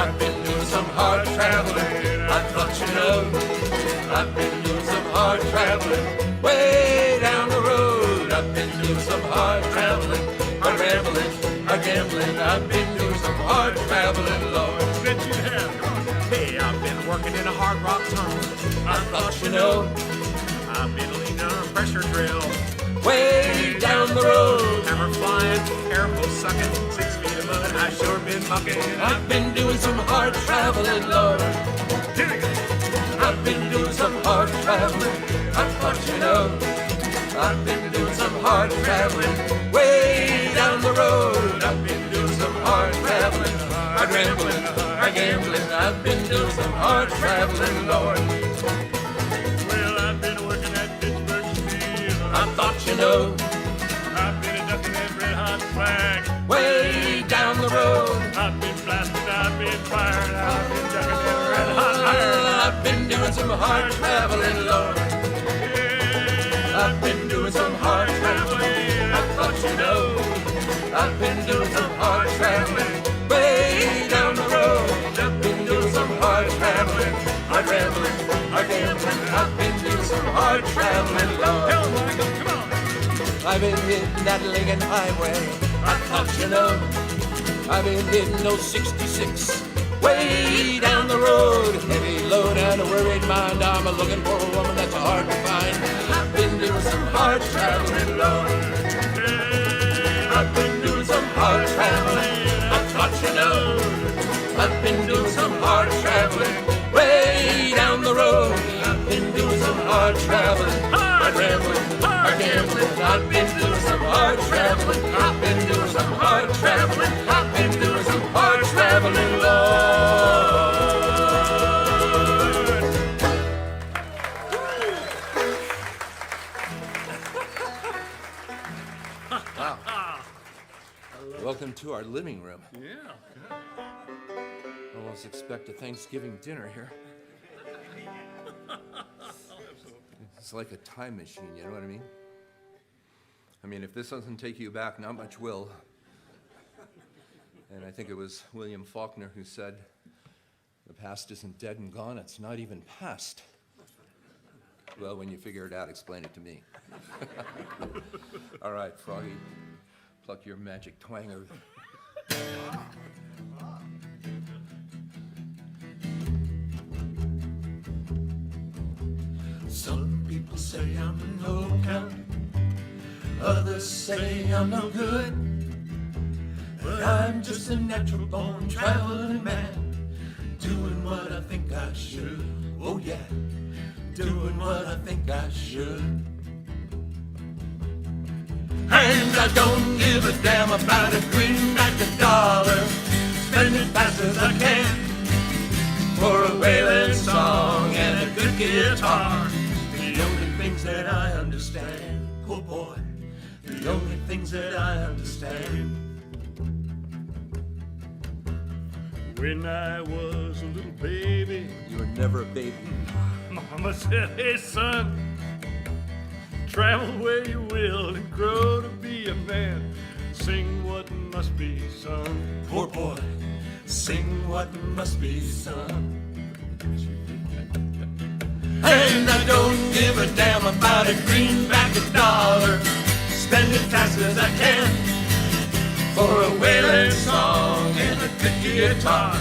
I've been doing some hard traveling. I thought you know. I've been doing some hard traveling. Way down the road. I've been doing some hard traveling. Hard rambling, hard gambling. I've been doing some hard traveling, Lord. Bet you have. Hey, I've been working in a hard rock tunnel. I thought you know. I've been leaning on a pressure drill. Way down the road. Hammer flying, air hose sucking, 6 feet of mud, I sure been mucking. I've been doing some hard traveling, Lord. I've been doing some hard traveling. I thought you know. I've been doing some hard traveling. Way down the road. I've been doing some hard traveling. Hard rambling, hard gambling. I've been doing some hard traveling, Lord. Well, I've been working at Pittsburgh Steel. I thought you know. I've been ducking that red hot flag. Way down the road. I've been blasted, I've been fired, I've been ducking that red hot iron. I've been doing some hard traveling, Lord. I've been doing some hard traveling. I thought you know. I've been doing some hard traveling. Way down the road. I've been doing some hard traveling. Hard rambling, hard gambling. I've been doing some hard traveling, Lord. Tell 'em, Michael, come on. I've been hitting that Lincoln Highway. I thought you know. I've been hitting those 66. Way down the road. Heavy load and a worried mind. I'm looking for a woman that's hard to find. I've been doing some hard traveling, Lord. I've been doing some hard traveling. I thought you know. I've been doing some hard traveling. Way down the road. I've been doing some hard traveling. Hard rambling, hard gambling. I've been doing some hard traveling. I've been doing some hard traveling. I've been doing some hard traveling, Lord. Wow. Welcome to our living room. Yeah. Almost expect a Thanksgiving dinner here. It's like a time machine, you know what I mean? I mean, if this doesn't take you back, not much will. And I think it was William Faulkner who said, the past isn't dead and gone, it's not even past. Well, when you figure it out, explain it to me. All right, Froggy, pluck your magic twanger. Some people say I'm a no count, others say I'm no good, but I'm just a natural born traveling man, doing what I think I should. Oh yeah, doing what I think I should. And I don't give a damn about a greenback, a dollar, spend it fast as I can for a wailing song and a good guitar. The only things that I understand, poor boy, the only things that I understand. When I was a little baby, You were never a baby. Mama said, hey son, travel where you will and grow to be a man. Sing what must be sung. Poor boy, sing what must be sung. And I don't give a damn about a greenback, a dollar, spend it fast as I can for a wailing song and a good guitar.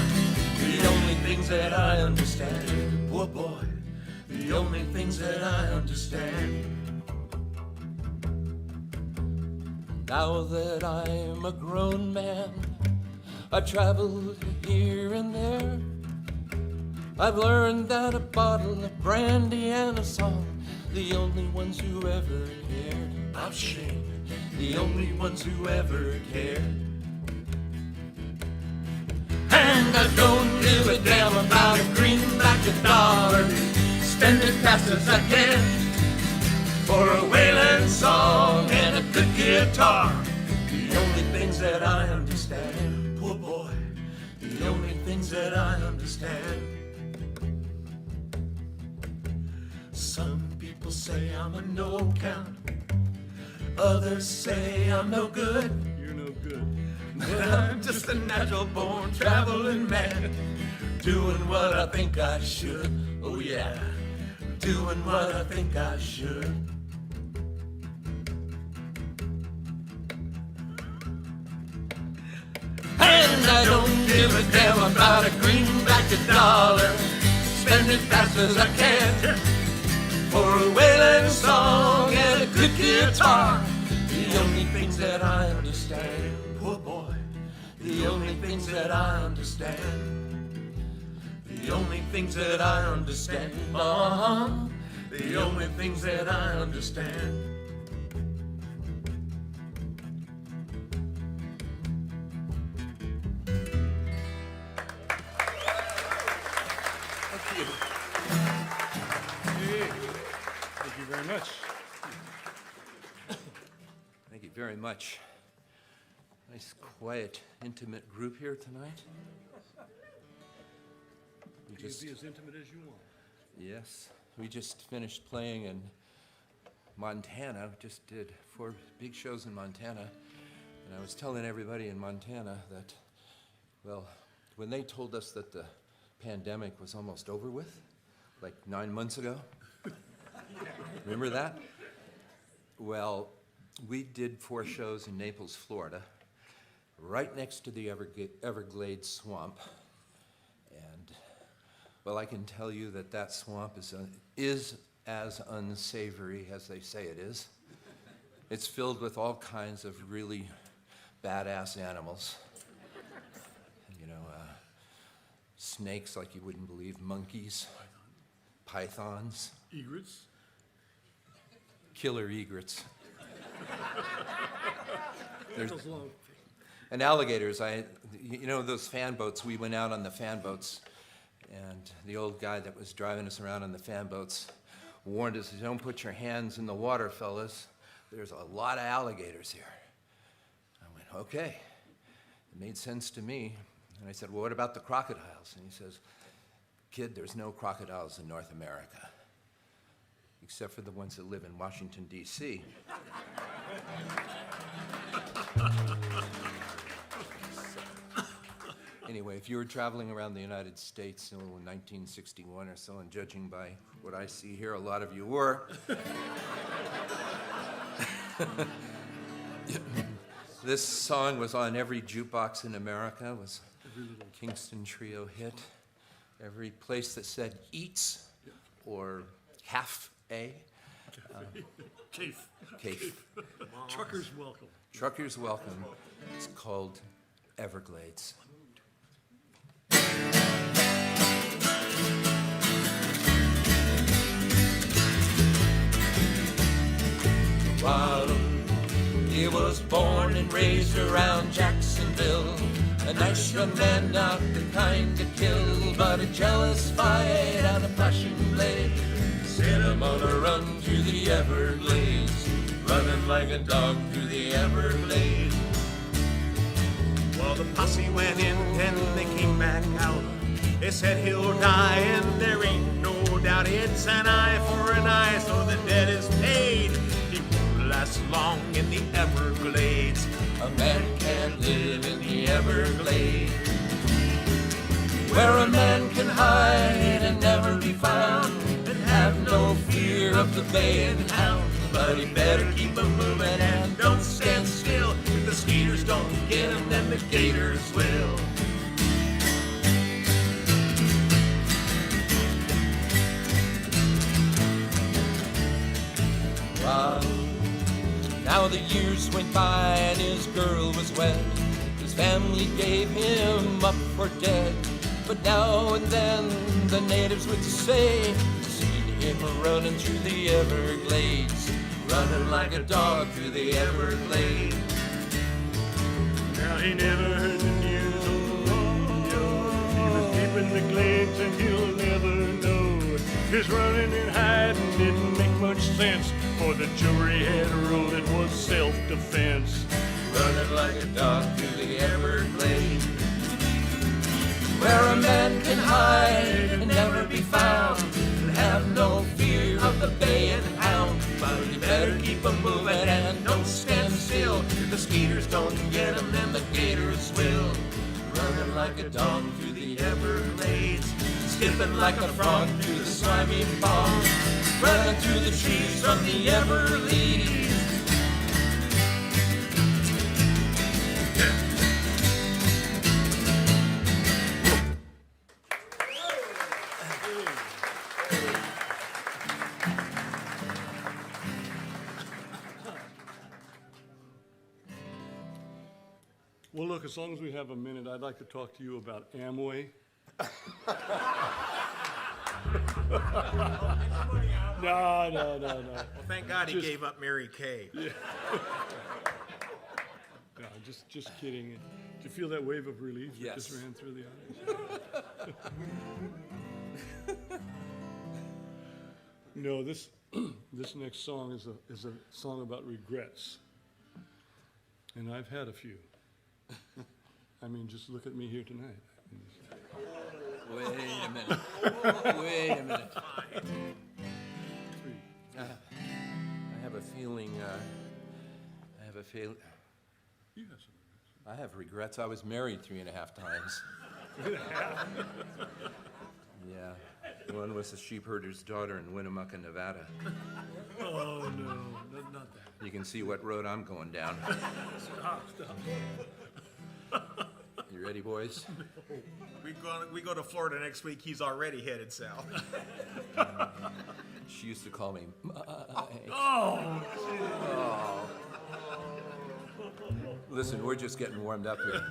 The only things that I understand, poor boy, the only things that I understand. Now that I'm a grown man, I've traveled here and there. I've learned that a bottle of brandy and a song, the only ones who ever cared about shame, the only ones who ever cared. And I don't give a damn about a greenback, a dollar, spend it fast as I can for a wailing song and a good guitar. The only things that I understand, poor boy, the only things that I understand. Some people say I'm a no-count, others say I'm no good. You're no good. I'm just a natural born traveling man, doing what I think I should. Oh yeah, doing what I think I should. And I don't give a damn about a greenback, a dollar. Spend it fast as I can for a wailing song and a good guitar. The only things that I understand, poor boy, the only things that I understand, the only things that I understand, the only things that I understand. Thank you. Hey, thank you very much. Thank you very much. Nice, quiet, intimate group here tonight. You can be as intimate as you want. Yes, we just finished playing in Montana. Just did 4 big shows in Montana. And I was telling everybody in Montana that, well, when they told us that the pandemic was almost over with, like 9 months ago, remember that? Well, we did 4 shows in Naples, Florida, right next to the Everglades swamp. And, well, I can tell you that that swamp is as unsavory as they say it is. It's filled with all kinds of really badass animals. You know, snakes like you wouldn't believe, monkeys, pythons, Egrets? killer egrets. Those long. And alligators. You know those fan boats, we went out on the fan boats, and the old guy that was driving us around on the fan boats warned us, don't put your hands in the water, fellas. There's a lot of alligators here. I went, okay. It made sense to me. And I said, well, what about the crocodiles? And he says, kid, there's no crocodiles in North America, except for the ones that live in Washington, D.C. Anyway, if you were traveling around the United States in 1961 or so, and judging by what I see here, a lot of you were. This song was on every jukebox in America. It was a Kingston Trio hit. Every place that said eats or half a. Cafe. Cafe. Truckers welcome. Truckers welcome. It's called Everglades. While he was born and raised around Jacksonville, a nice young man, not the kind to kill, but a jealous fight and a passion blade sent him on a run through the Everglades, running like a dog through the Everglades. Well, the posse went in and they came back out. They said he'll die and there ain't no doubt. It's an eye for an eye, so the debt is paid. He won't last long in the Everglades. A man can't live in the Everglades, where a man can hide and never be found, and have no fear of the baying hound. But he better keep a moving and don't stand still. If the skeeters don't get him, then the gators will. Wow. Now the years went by and his girl was wed. His family gave him up for dead. But now and then the natives would say, seen him running through the Everglades, running like a dog through the Everglades. Now he never heard the news on the radio. He was deep in the glades and he'll never know. His running and hiding didn't make much sense, for the jury had ruled it was self-defense. Running like a dog through the Everglades, where a man can hide and never be found, and have no fear of the baying hound. But you better keep 'em moving and don't stand still. If the skeeters don't get 'em, then the gators like a dog through the Everglades, skipping like a frog through the slimy bog, running through the trees from the Everleaves. Well, look, as long as we have a minute, I'd like to talk to you about Amway. No. Well, thank God he gave up Mary Kay. Yeah. No, just kidding. Did you feel that wave of relief that just ran through the audience? No, this next song is a song about regrets, and I've had a few. I mean, just look at me here tonight. Wait a minute. Wait a minute. I have a feeling. You have some. I have regrets. I was married 3.5 times. Yeah. One was a sheep herder's daughter in Winnemucca, Nevada. Oh no, not that. You can see what road I'm going down. Stop. You ready, boys? We go to Florida next week. He's already headed south. She used to call me Mike. Oh. Listen, we're just getting warmed up here.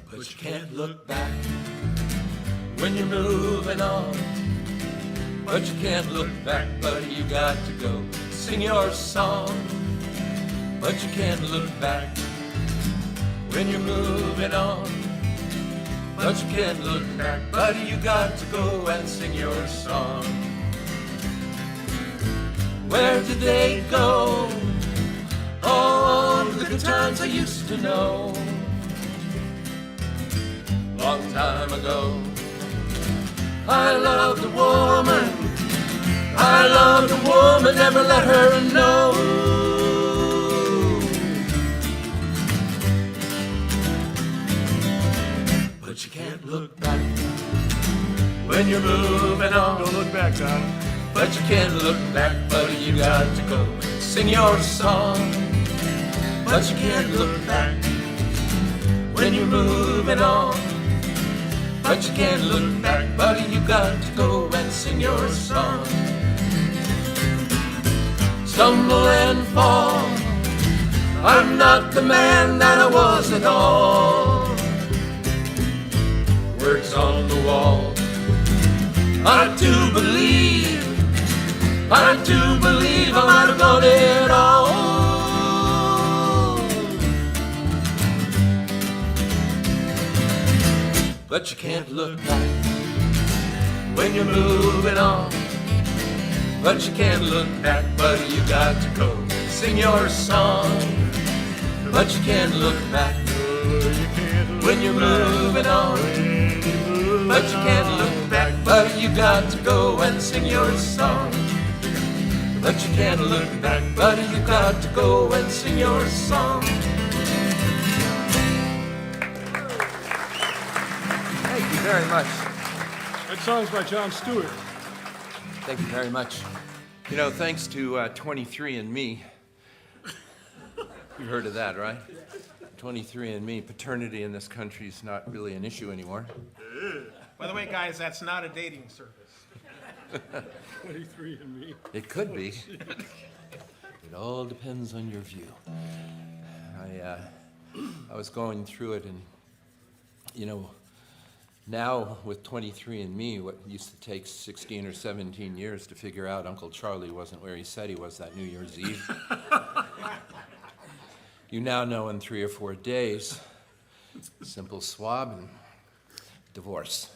But you can't look back when you're moving on. But you can't look back, buddy, you got to go sing your song. But you can't look back when you're moving on. But you can't look back, buddy, you got to go and sing your song. Where did they go? All the good times I used to know. Long time ago, I loved a woman. I loved a woman, never let her know. But you can't look back when you're moving on. Don't look back, Don. But you can't look back, buddy, you got to go sing your song. But you can't look back when you're moving on. But you can't look back, buddy, you got to go and sing your song. Stumble and fall, I'm not the man that I was at all. Words on the wall, I do believe I might have done it all. But you can't look back when you're moving on. But you can't look back, buddy, you got to go sing your song. But you can't look back when you're moving on. But you can't look back, buddy, you got to go and sing your song. But you can't look back, buddy, you got to go and sing your song. Thank you very much. That song's by John Stewart. Thank you very much. You know, thanks to 23andMe, you've heard of that, right? 23andMe, paternity in this country is not really an issue anymore. By the way, guys, that's not a dating service. 23andMe. It could be. It all depends on your view. I was going through it, and, you know, now with 23andMe, what used to take 16 or 17 years to figure out Uncle Charlie wasn't where he said he was that New Year's Eve, you now know in 3 or 4 days. Simple swab and divorce.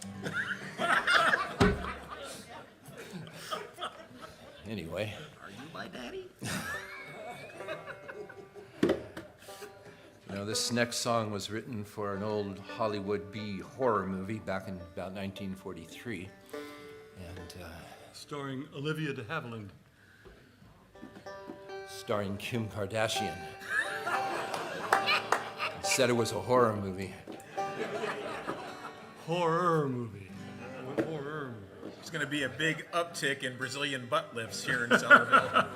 Anyway. Are you my daddy? You know, this next song was written for an old Hollywood B horror movie back in about 1943. And Starring Olivia de Havilland. Starring Kim Kardashian. Said it was a horror movie. Horror movie. What horror movie? There's going to be a big uptick in Brazilian butt lifts here in Sellersville.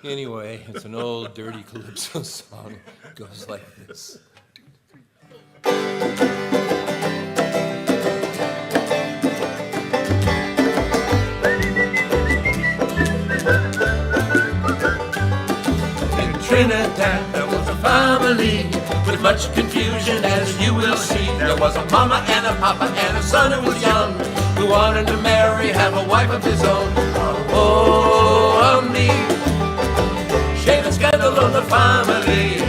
Anyway, it's an old dirty calypso song. It goes like this. In Trinidad, there was a family with much confusion, as you will see. There was a mama and a papa and a son who was young, who wanted to marry, have a wife of his own. Oh, me. Shame and scandal on the family.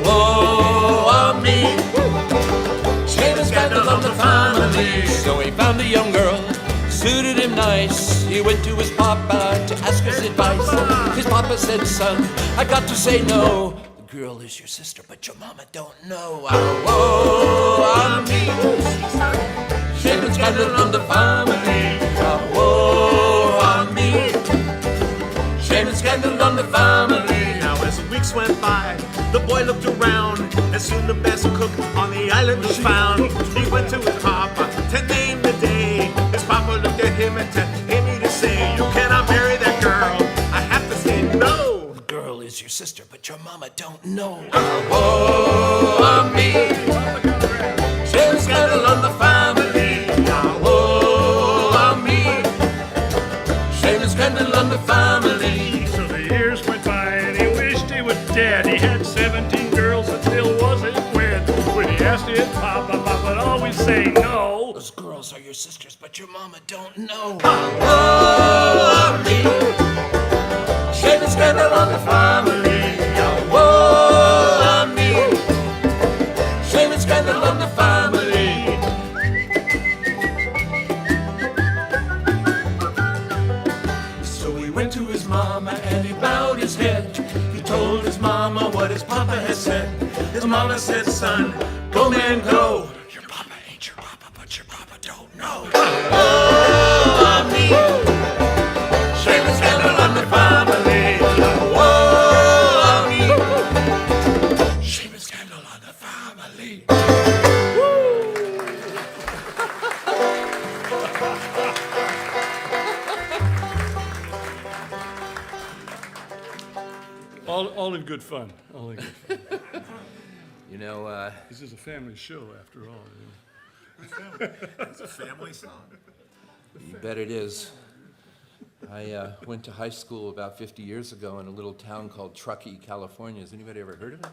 Oh, me. Shame and scandal on the family. So he found a young girl, suited him nice. He went to his papa to ask his advice. His papa said, son, I got to say no. The girl is your sister, but your mama don't know. Oh, me. Shame and scandal on the family. Oh, me. Shame and scandal on the family. Now as the weeks went by, the boy looked around, and soon the best cook on the island was found. He went to his papa to name the day. His papa looked at him and told him to say, you cannot marry that girl. I have to say no. The girl is your sister, but your mama don't know. Oh, me. Shame and scandal on the family. Oh, me. Shame and scandal on the family. So the years went by and he wished he was dead. He had 17 girls and still wasn't wed. When he asked his papa, papa would always say no. Those girls are your sisters, but your mama don't know. Oh, me. Shame and scandal on the family. Oh, me. Shame and scandal on the family. So he went to his mama and he bowed his head. He told his mama what his papa had said. His mama said, son, go man, go. Your papa ain't your papa, but your papa don't know. Oh, me. Shame and scandal on the family. Oh, me. Shame and scandal on the family. All in good fun. All in good fun. You know, This is a family show after all. It's a family song. you bet it is. I went to high school about 50 years ago in a little town called Truckee, California. Has anybody ever heard of it?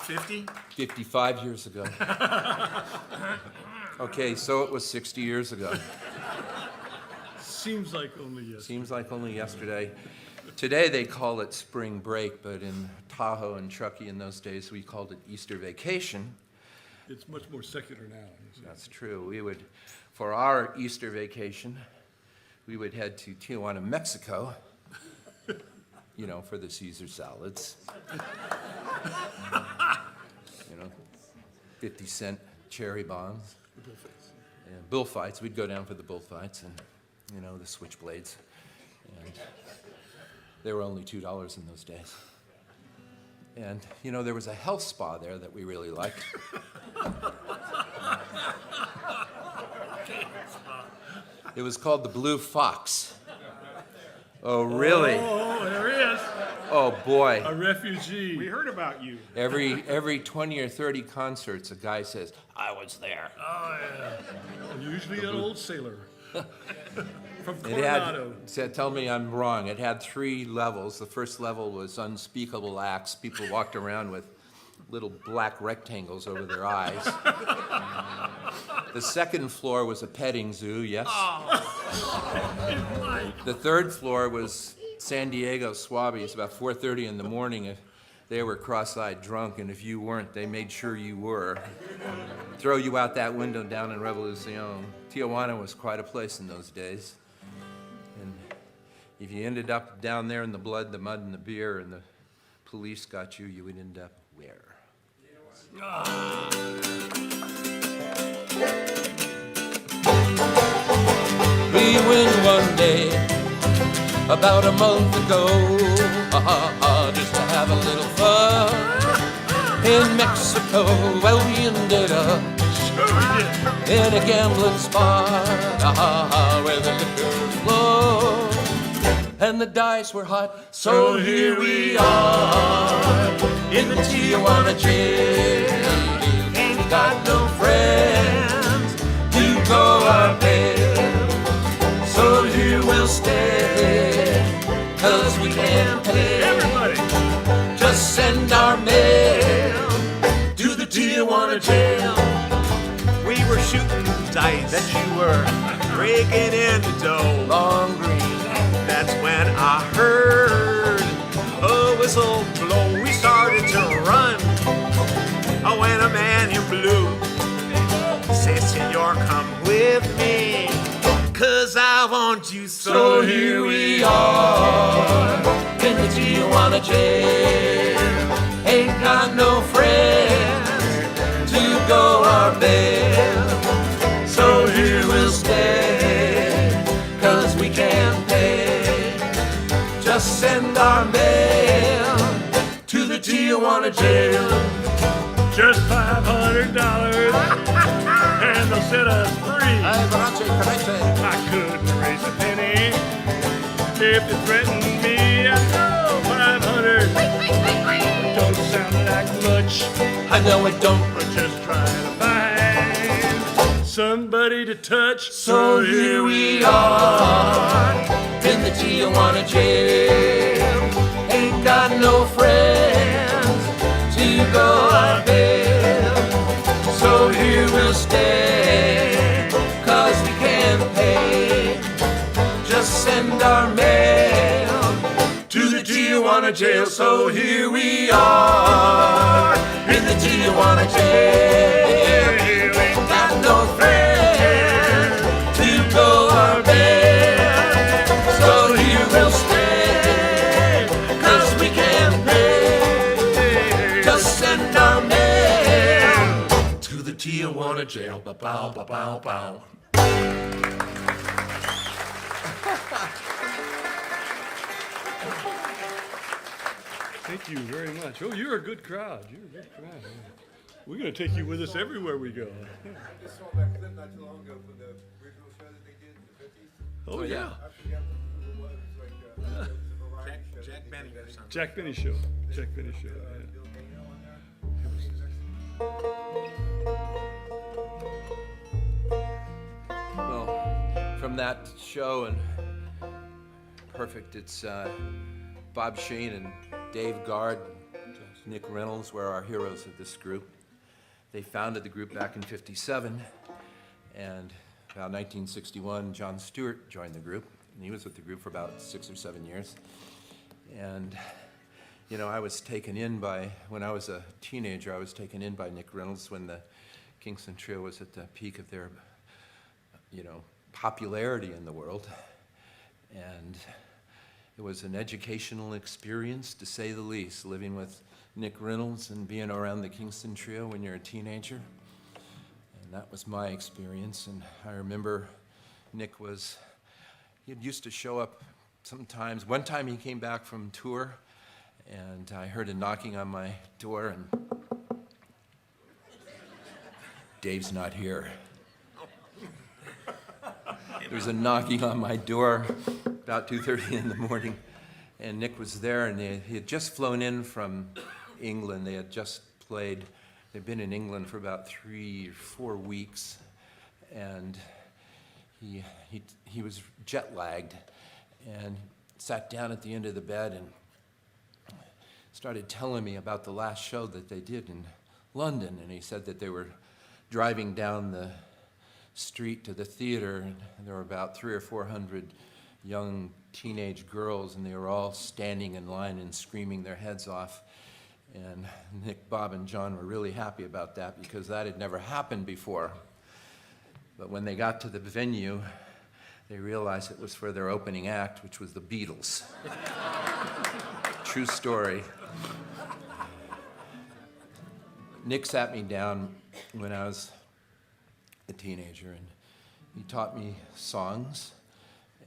50? 55 years ago. Okay, so it was 60 years ago. Seems like only yesterday. Seems like only yesterday. Today they call it spring break, but in Tahoe and Truckee in those days we called it Easter vacation. It's much more secular now. You see. That's true. We would, for our Easter vacation, we would head to Tijuana, Mexico, you know, for the Caesar salads. 50-cent cherry bombs. And bullfights. We'd go down for the bullfights and, you know, the switchblades. And they were only $2 in those days. And, you know, there was a health spa there that we really liked. It was called the Blue Fox. Oh, really? Oh, there he is. Oh, boy. A refugee. We heard about you. Every 20 or 30 concerts, a guy says, I was there. Oh, yeah. Usually an old sailor. From It had, Coronado. tell me I'm wrong, it had 3 levels. The first level was unspeakable acts. People walked around with little black rectangles over their eyes. The second floor was a petting zoo, yes. The third floor was San Diego Swabbies. About 4:30 in the morning, they were cross-eyed drunk, and if you weren't, they made sure you were. Throw you out that window down in Revolucion. Tijuana was quite a place in those days. And if you ended up down there in the blood, the mud, and the beer, and the police got you, you would end up where? day about a month ago, just to have a little fun in Mexico. Well, we ended up in a gambling spot where the liquor flowed and the dice were hot. So here we are in the Tijuana jail. Ain't got no friends to go our bail. So here we'll stay, 'cause we can't pay. Everybody! Just send our mail to the Tijuana jail. We were shooting dice. That you were Breaking in the dough. long green. That's when I heard a whistle blow. We started to run. Oh, when a man in blue says, Senor, come with me, 'cause I want you so. So here we are in the Tijuana jail. Ain't got no friends to go our bail. So here we'll stay, 'cause we can't pay. Just send our mail to the Tijuana jail. Just $500 and they'll set us free. I couldn't raise a penny if they threatened me. I know 500 don't sound like much, I know it don't. but just try to find somebody to touch. So here we are in the Tijuana jail. Ain't got no friends to go our bail. So here we'll stay, 'cause we can't pay. Just send our mail to the Tijuana jail. So here we are in the Tijuana jail. Ain't got no friends to go our bail. So here we'll stay, 'cause we can't pay. Just send our mail to the Tijuana jail. Ba-bow, ba-bow, bow. Thank you very much. Oh, you're a good crowd. You're a good crowd. We're going to take you with us everywhere we go. Just saw that clip not too long ago from the original show that they did in the 50s. Oh, yeah. I forget who it was. It was like it was a variety show. Jack Benny or something. Jack Benny Show. Jack Benny Show, yeah. Bill Dano on there. Well, from that show and Perfect, it's Bob Sheen and Dave Guard, Nick Reynolds were our heroes of this group. They founded the group back in '57, and about 1961, John Stewart joined the group, and he was with the group for about 6 or 7 years. And, you know, I was taken in by, when I was a teenager, I was taken in by Nick Reynolds when the Kingston Trio was at the peak of their, you know, popularity in the world. And it was an educational experience, to say the least, living with Nick Reynolds and being around the Kingston Trio when you're a teenager. And that was my experience. And I remember Nick he used to show up sometimes. One time he came back from tour, and I heard a knocking on my door, and Dave's not here. There was a knocking on my door about 2:30 in the morning, and Nick was there, and he had just flown in from England. They had just played. They'd been in England for about 3 or 4 weeks, and he was jet lagged, and sat down at the end of the bed and started telling me about the last show that they did in London. And he said that they were driving down the street to the theater, and there were about 300 or 400 young teenage girls, and they were all standing in line and screaming their heads off. And Nick, Bob, and John were really happy about that, because that had never happened before. But when they got to the venue, they realized it was for their opening act, which was the Beatles. True story. Nick sat me down when I was a teenager, and he taught me songs,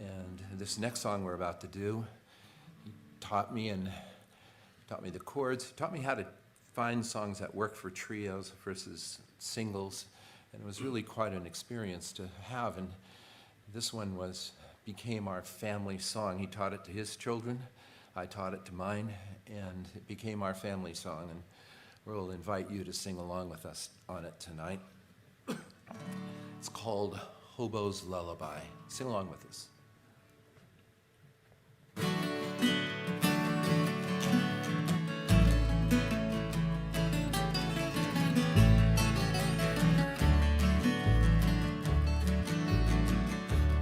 And this next song we're about to do, he taught me the chords. He taught me how to find songs that work for trios versus singles. And it was really quite an experience to have. And this one became our family song. He taught it to his children. I taught it to mine. And it became our family song. And we'll invite you to sing along with us on it tonight. It's called Hobo's Lullaby. Sing along with us.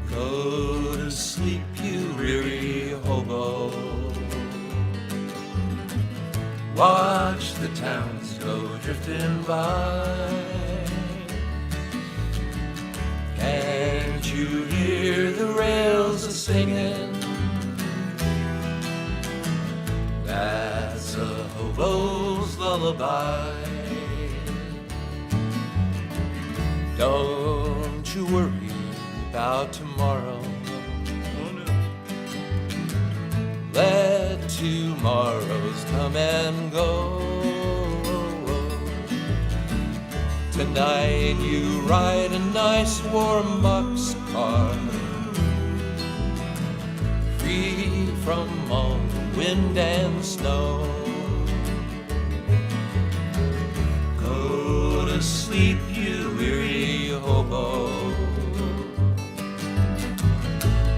Go to sleep, you weary hobo. Watch the towns go drifting by. Can't you hear the rails a-singing? That's a hobo's lullaby. Don't you worry about tomorrow. Oh no. Let tomorrows come and go. Tonight you ride a nice warm boxcar, free from all the wind and snow. Go to sleep, you weary hobo.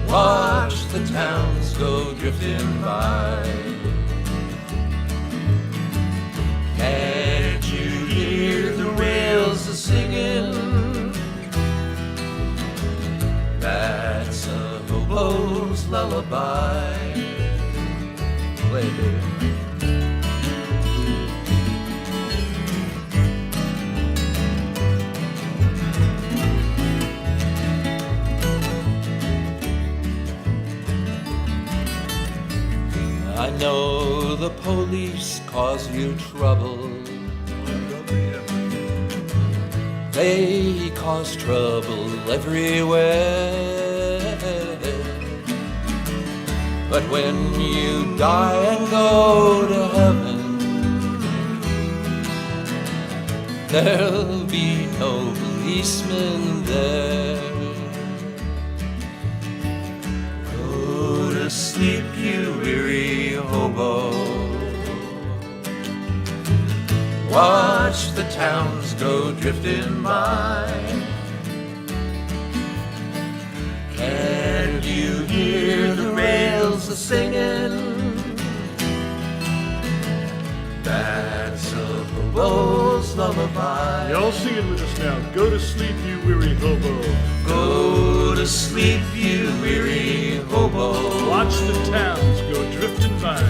Watch the towns go drifting by. Can't you hear the rails a-singing? That's a hobo's lullaby. Play it, baby. I know the police cause you trouble. They cause trouble everywhere. But when you die and go to heaven, there'll be no policemen there. Go to sleep, you weary hobo. Watch the towns go drifting by. Can you hear the rails a-singing? That's a hobo's lullaby. Y'all sing it with us now. Go to sleep, you weary hobo. Go to sleep, you weary hobo. Watch the towns go drifting by.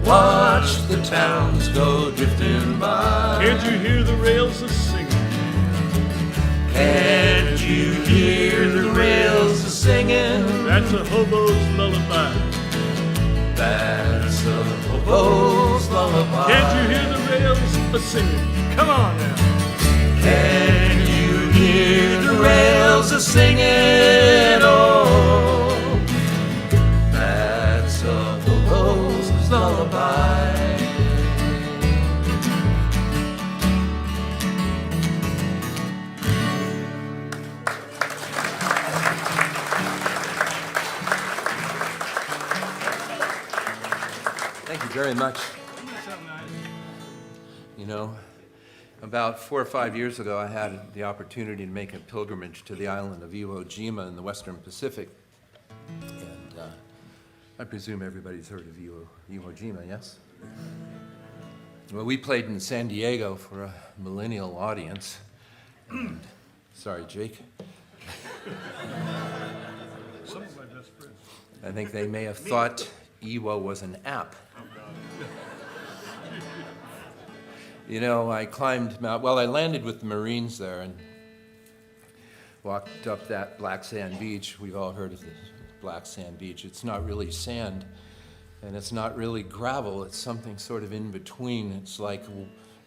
Watch the towns go drifting by. Can't you hear the rails a-singing? Can't you hear the rails a-singing? That's a hobo's lullaby. That's a hobo's lullaby. Can't you hear the rails a-singing? Come on now. Can you hear the rails a-singing? Oh, that's a hobo's lullaby. Thank you very much. You know, about 4 or 5 years ago, I had the opportunity to make a pilgrimage to the island of Iwo Jima in the Western Pacific. And I presume everybody's heard of Iwo Jima, yes? Well, we played in San Diego for a millennial audience. And, sorry, Jake. Some of my best friends. I think they may have thought Iwo was an app. You know, I climbed I landed with the Marines there and walked up that black sand beach. We've all heard of the black sand beach. It's not really sand, and it's not really gravel. It's something sort of in between. It's like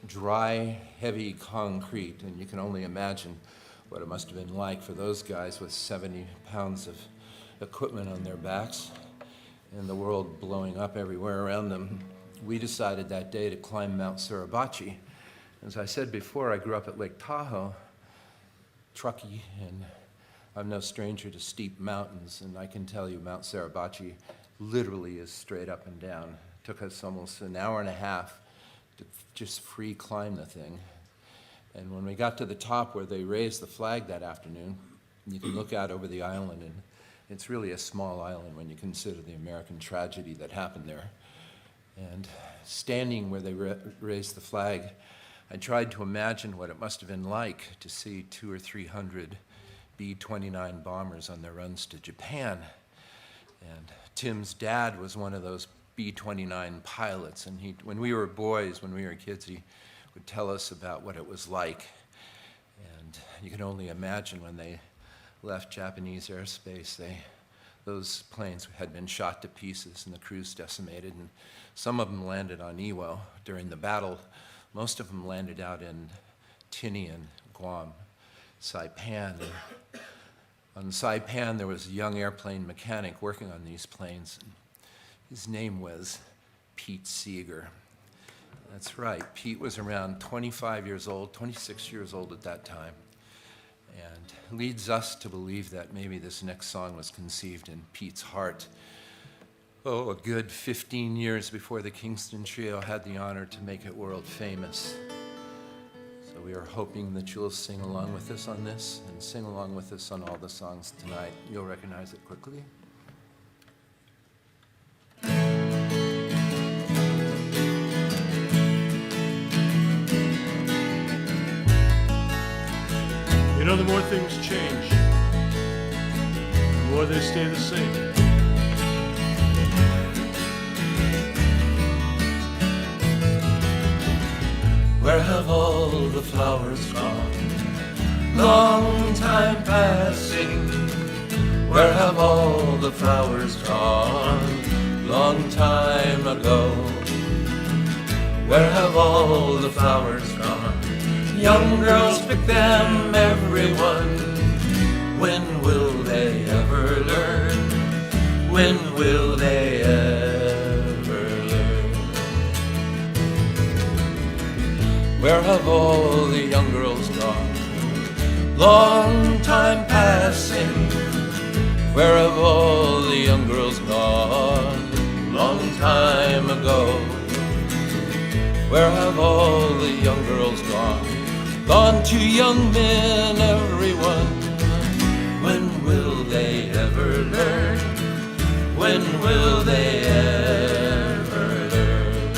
dry, heavy concrete, and you can only imagine what it must have been like for those guys with 70 pounds of equipment on their backs and the world blowing up everywhere around them, we decided that day to climb Mount Suribachi. As I said before, I grew up at Lake Tahoe, Truckee, and I'm no stranger to steep mountains, and I can tell you Mount Suribachi literally is straight up and down. It took us almost an hour and a half to just free climb the thing. And when we got to the top where they raised the flag that afternoon, you can look out over the island, and it's really a small island when you consider the American tragedy that happened there. And standing where they raised the flag, I tried to imagine what it must have been like to see 200 or 300 B-29 bombers on their runs to Japan. And Tim's dad was one of those B-29 pilots, and when we were boys, when we were kids, he would tell us about what it was like. And you can only imagine when they left Japanese airspace, those planes had been shot to pieces and the crews decimated, and some of them landed on Iwo during the battle. Most of them landed out in Tinian, Guam, Saipan. And on Saipan, there was a young airplane mechanic working on these planes. His name was Pete Seeger. That's right, Pete was around 25 years old, 26 years old at that time, and leads us to believe that maybe this next song was conceived in Pete's heart. Oh, a good 15 years before the Kingston Trio had the honor to make it world famous. So we are hoping that you'll sing along with us on this, and sing along with us on all the songs tonight. You'll recognize it quickly. You know, the more things change, the more they stay the same. Where have all the flowers gone? Long time passing. Where have all the flowers gone? Long time ago. Where have all the flowers gone? Young girls pick them, everyone. When will they ever learn? When will they ever learn? Where have all the young girls gone? Long time passing. Where have all the young girls gone? Long time ago. Where have all the young girls gone? Gone to young men, everyone. When will they ever learn? When will they ever learn?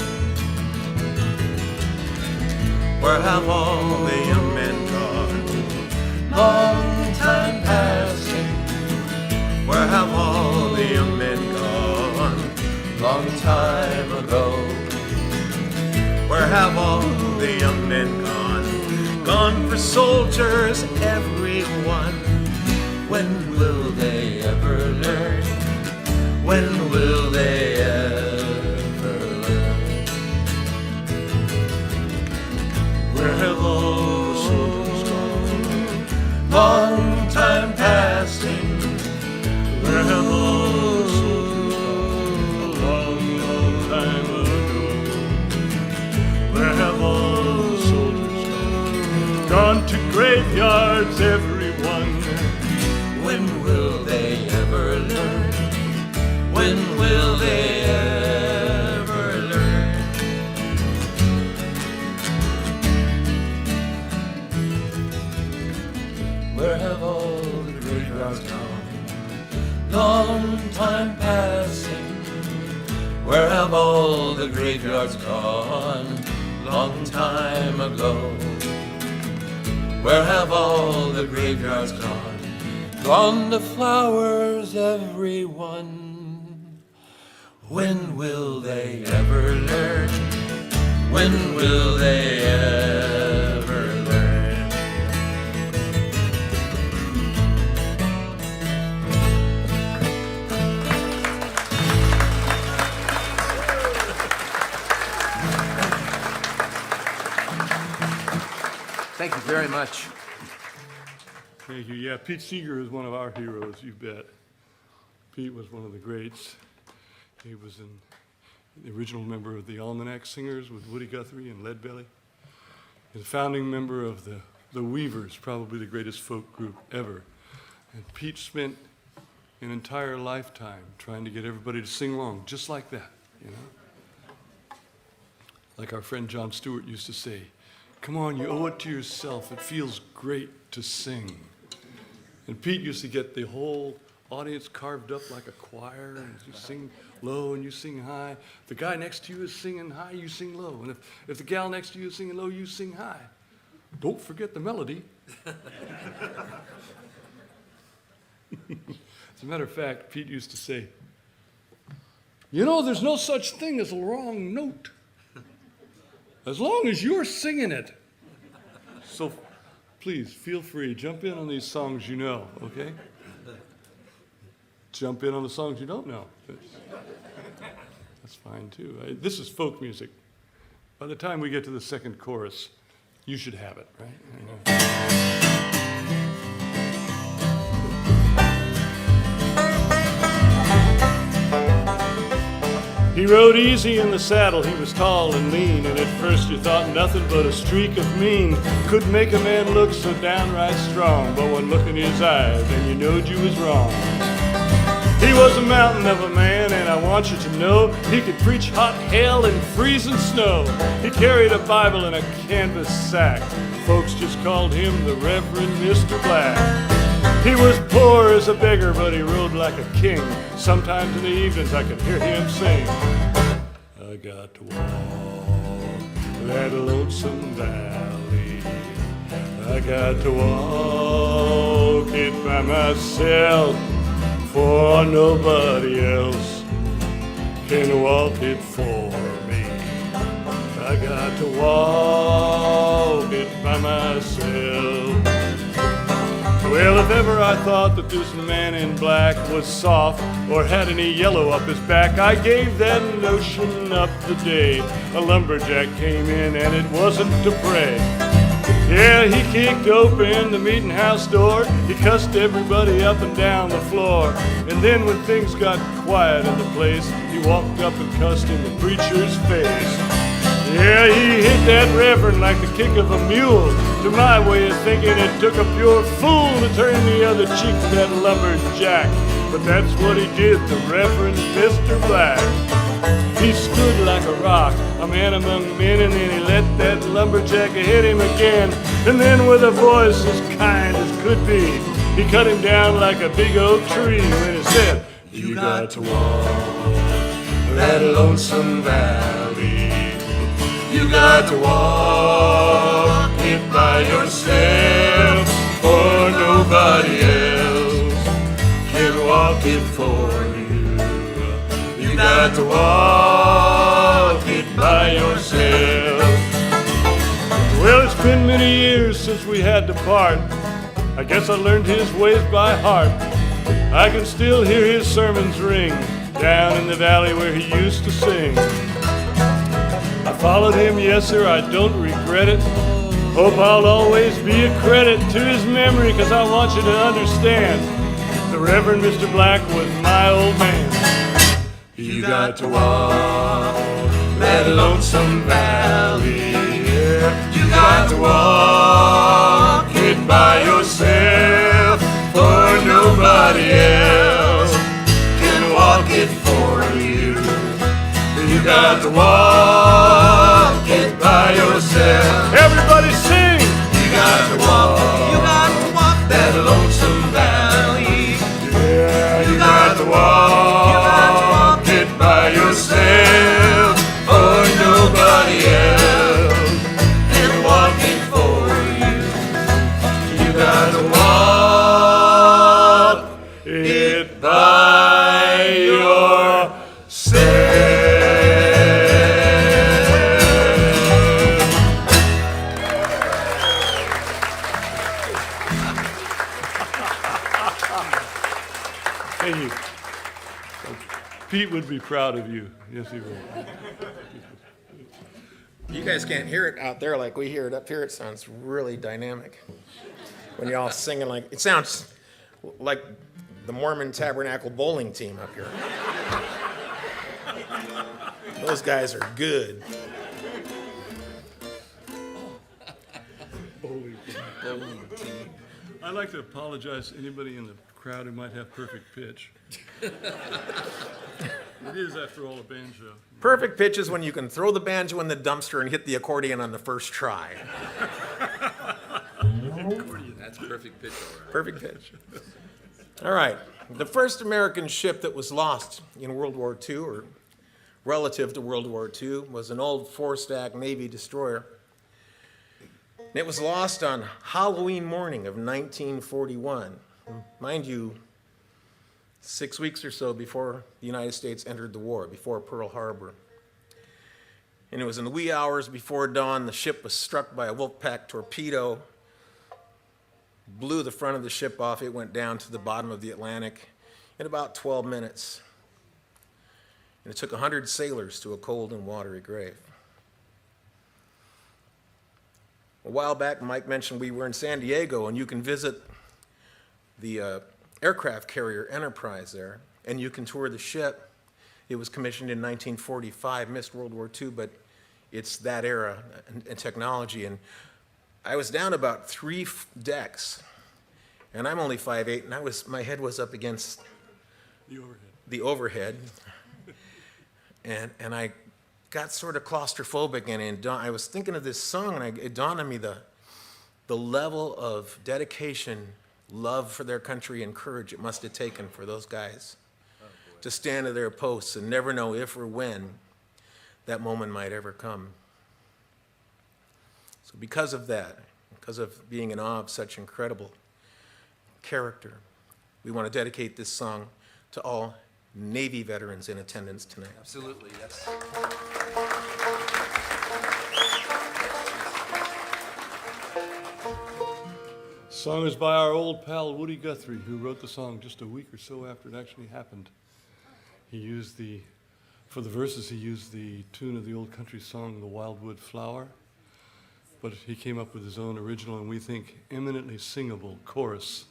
Where have all the young men gone? Long time passing. Where have all the young men gone? Long time ago. Where have all the young men gone? Gone for soldiers, everyone. When will they ever learn? When will they ever learn? Where have all the soldiers gone? Long time passing. Where have all the soldiers gone? A long, long time ago. Where have all the soldiers gone? Gone to graveyards, everyone. When will they ever learn? When will they ever learn? Where have all the graveyards gone? Long time passing. Where have all the graveyards gone? Long time ago. Where have all the graveyards gone? Gone the flowers, everyone. When will they ever learn? When will they ever learn? Thank you very much. Thank you. Yeah, Pete Seeger is one of our heroes, you bet. Pete was one of the greats. He was the original member of the Almanac Singers with Woody Guthrie and Leadbelly. He's a founding member of the Weavers, probably the greatest folk group ever. And Pete spent an entire lifetime trying to get everybody to sing along, just like that, you know? Like our friend John Stewart used to say, come on, you owe it to yourself. It feels great to sing. And Pete used to get the whole audience carved up like a choir, and you sing low and you sing high. If the guy next to you is singing high, you sing low. And if the gal next to you is singing low, you sing high. Don't forget the melody. As a matter of fact, Pete used to say, you know, there's no such thing as a wrong note, as long as you're singing it. So please, feel free, jump in on these songs you know, okay? Jump in on the songs you don't know. That's fine too. This is folk music. By the time we get to the second chorus, you should have it, right? He rode easy in the saddle, he was tall and lean, and at first you thought nothing but a streak of mean could make a man look so downright strong. But one look in his eyes and you knowed you was wrong. He was a mountain of a man, and I want you to know he could preach hot hell and freezing snow. He carried a Bible in a canvas sack. Folks just called him the Reverend Mr. Black. He was poor as a beggar, but he rode like a king. Sometimes in the evenings I could hear him sing. I got to walk that lonesome valley. I got to walk it by myself, for nobody else can walk it for me. I got to walk it by myself. Well, if ever I thought that this man in black was soft or had any yellow up his back, I gave that notion up the day a lumberjack came in, and it wasn't to pray. Yeah, he kicked open the meeting house door, he cussed everybody up and down the floor, and then when things got quiet in the place, he walked up and cussed in the preacher's face. Yeah, he hit that reverend like the kick of a mule. To my way of thinking, it took a pure fool to turn the other cheek to that lumberjack. But that's what he did, the Reverend Mr. Black. He stood like a rock, a man among men, and then he let that lumberjack hit him again. And then with a voice as kind as could be, he cut him down like a big oak tree when he said, you got to walk that lonesome valley. You got to walk it by yourself, for nobody else can walk it for you. You got to walk it by yourself. Well, it's been many years since we had to part. I guess I learned his ways by heart. I can still hear his sermons ring down in the valley where he used to sing. I followed him, yes sir, I don't regret it. Hope I'll always be a credit to his memory, cause I want you to understand, the Reverend Mr. Black was my old man. You got to walk that lonesome valley. Yeah. You got to walk it by yourself, for nobody else can walk it for you. You got to walk it by yourself. Everybody sing! You got to walk that lonesome valley. Yeah, you got to walk it by yourself, or nobody else can walk it for you. You got to walk it by yourself. Thank you. Pete would be proud of you. Yes, he would. You guys can't hear it out there like we hear it up here. It sounds really dynamic. When you're all singing like, it sounds like the Mormon Tabernacle bowling team up here. Those guys are good. I'd like to apologize to anybody in the crowd who might have perfect pitch. It is, after all, a banjo. Perfect pitch is when you can throw the banjo in the dumpster and hit the accordion on the first try. That's perfect pitch, all right. Perfect pitch. All right. The first American ship that was lost in World War II, or relative to World War II, was an old four-stack Navy destroyer. And it was lost on Halloween morning of 1941. Mind you, 6 weeks or so before the United States entered the war, before Pearl Harbor. And it was in the wee hours before dawn, the ship was struck by a Wolfpack torpedo, blew the front of the ship off. It went down to the bottom of the Atlantic in about 12 minutes. And it took 100 sailors to a cold and watery grave. A while back, Mike mentioned we were in San Diego, and you can visit the aircraft carrier Enterprise there, and you can tour the ship. It was commissioned in 1945, missed World War II, but it's that era and technology. And I was down about 3 decks, and I'm only 5'8", and my head was up against the overhead. And I got sort of claustrophobic, and I was thinking of this song, and it dawned on me the level of dedication, love for their country, and courage it must have taken for those guys to stand at their posts and never know if or when that moment might ever come. So because of that, because of being in awe of such incredible character, we want to dedicate this song to all Navy veterans in attendance tonight. Absolutely, yes. Song is by our old pal Woody Guthrie, who wrote the song just a week or so after it actually happened. He used for the verses, he used the tune of the old country song, The Wildwood Flower, but he came up with his own original, and we think eminently singable chorus.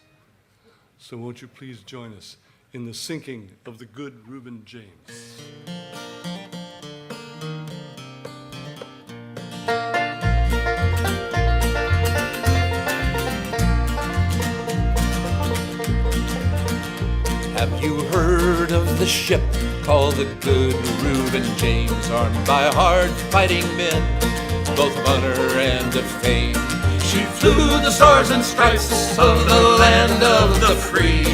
So won't you please join us in the sinking of the good Reuben James. Have you heard of the ship called the Good Reuben James, armed by hard-fighting men, both of honor and of fame? She flew the stars and stripes of the land of the free,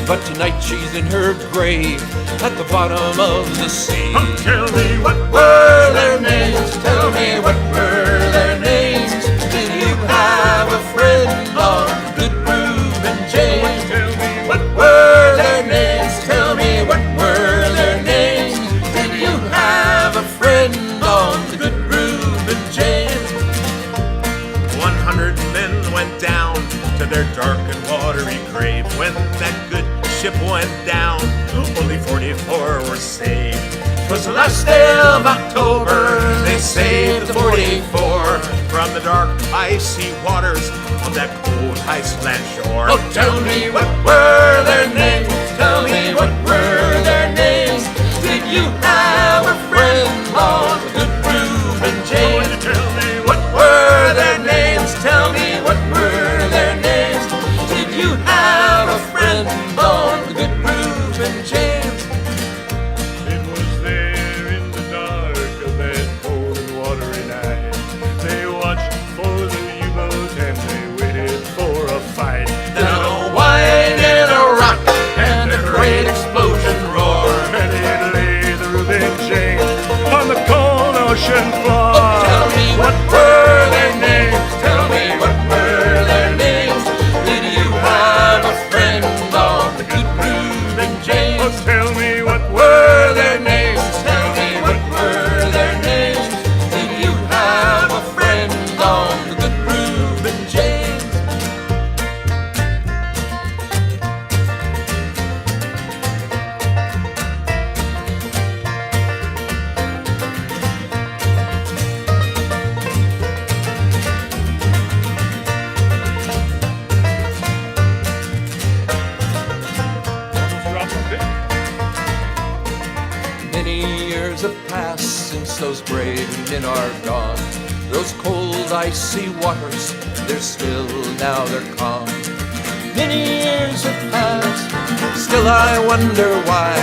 but tonight she's in her grave at the bottom of the sea. Oh, tell me what Were their names? Tell me what were their names? Did you have a friend on Good Reuben James? Tell me What were their names? Tell me what were their names? Did you have a friend on the Good Reuben James? 100 men went down to their dark and watery grave. When that good ship went down, only 44 were saved. 'Twas the last day of October, they saved the 44 from the dark, icy waters of that cold Iceland shore. Oh, tell me what were their names? Tell me what were their names? Did you have a friend on the Good Reuben James? tell me What were their names? Tell me what were their names? Did you have a friend on the Good Reuben James? It was there in the dark of that cold and watery night. They watched for the U-boat and they waited for a fight. Then a whine and a rock and a great explosion roar. And it lay the Reuben James on the cold ocean floor. Tell me what were their names? Tell me what were their names? Did you have a friend on the Good years have passed since those brave men are gone. Those cold, icy waters, they're still, now they're calm. Many years have passed, still I wonder why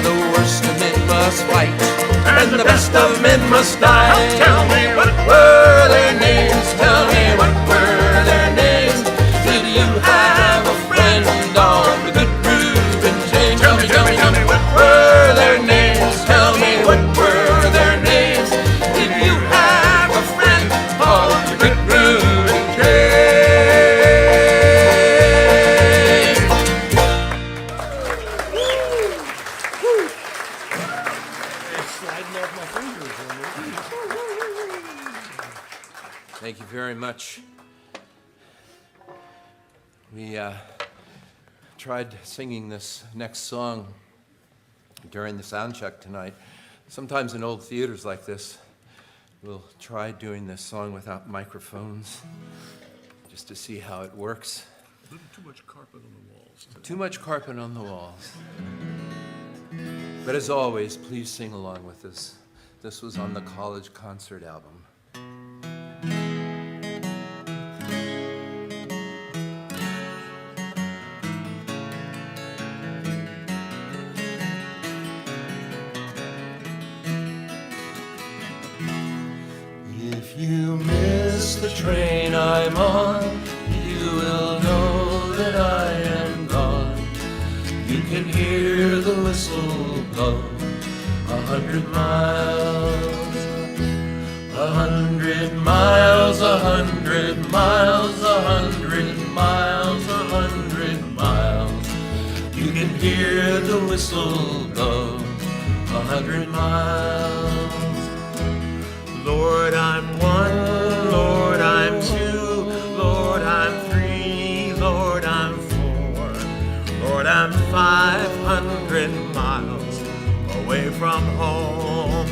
the worst of men must fight, and the best of men must die. Tell me what were their names, tell me what were their names. Did you have a friend on the good Reuben James? Tell me what were their names, tell me what were their names. Did you have a friend on the good Reuben James? Thank you very much. We tried singing this next song during the sound check tonight. Sometimes in old theaters like this, we'll try doing this song without microphones, just to see how it works. A little too much carpet on the walls. Too much carpet on the walls. But as always, please sing along with us. This was on the college concert album. If you miss the train I'm on, you will know that I am gone. You can hear the whistle blow 100 miles, 100 miles, 100 miles, 100 miles, 100 miles. You can hear the whistle blow 100 miles. Lord, I'm one, Lord, I'm two, Lord, I'm three, Lord, I'm four, Lord, I'm 500 miles away from home,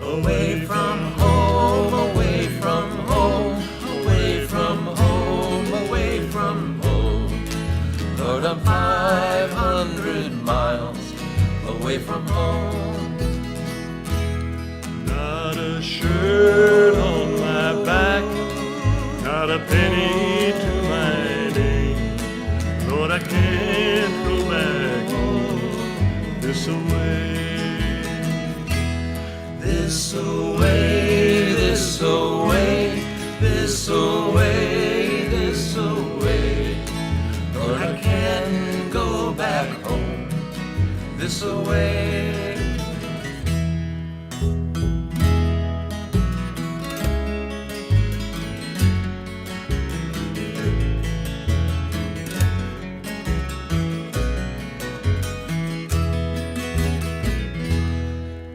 away from home, away from home, away from home, away from home. Lord, I'm 500 miles away from home. Not a shirt on my back, not a penny to my name. Lord, I can't go back home this away. This away, this away, this away, this away. Lord, I can't go back home this away.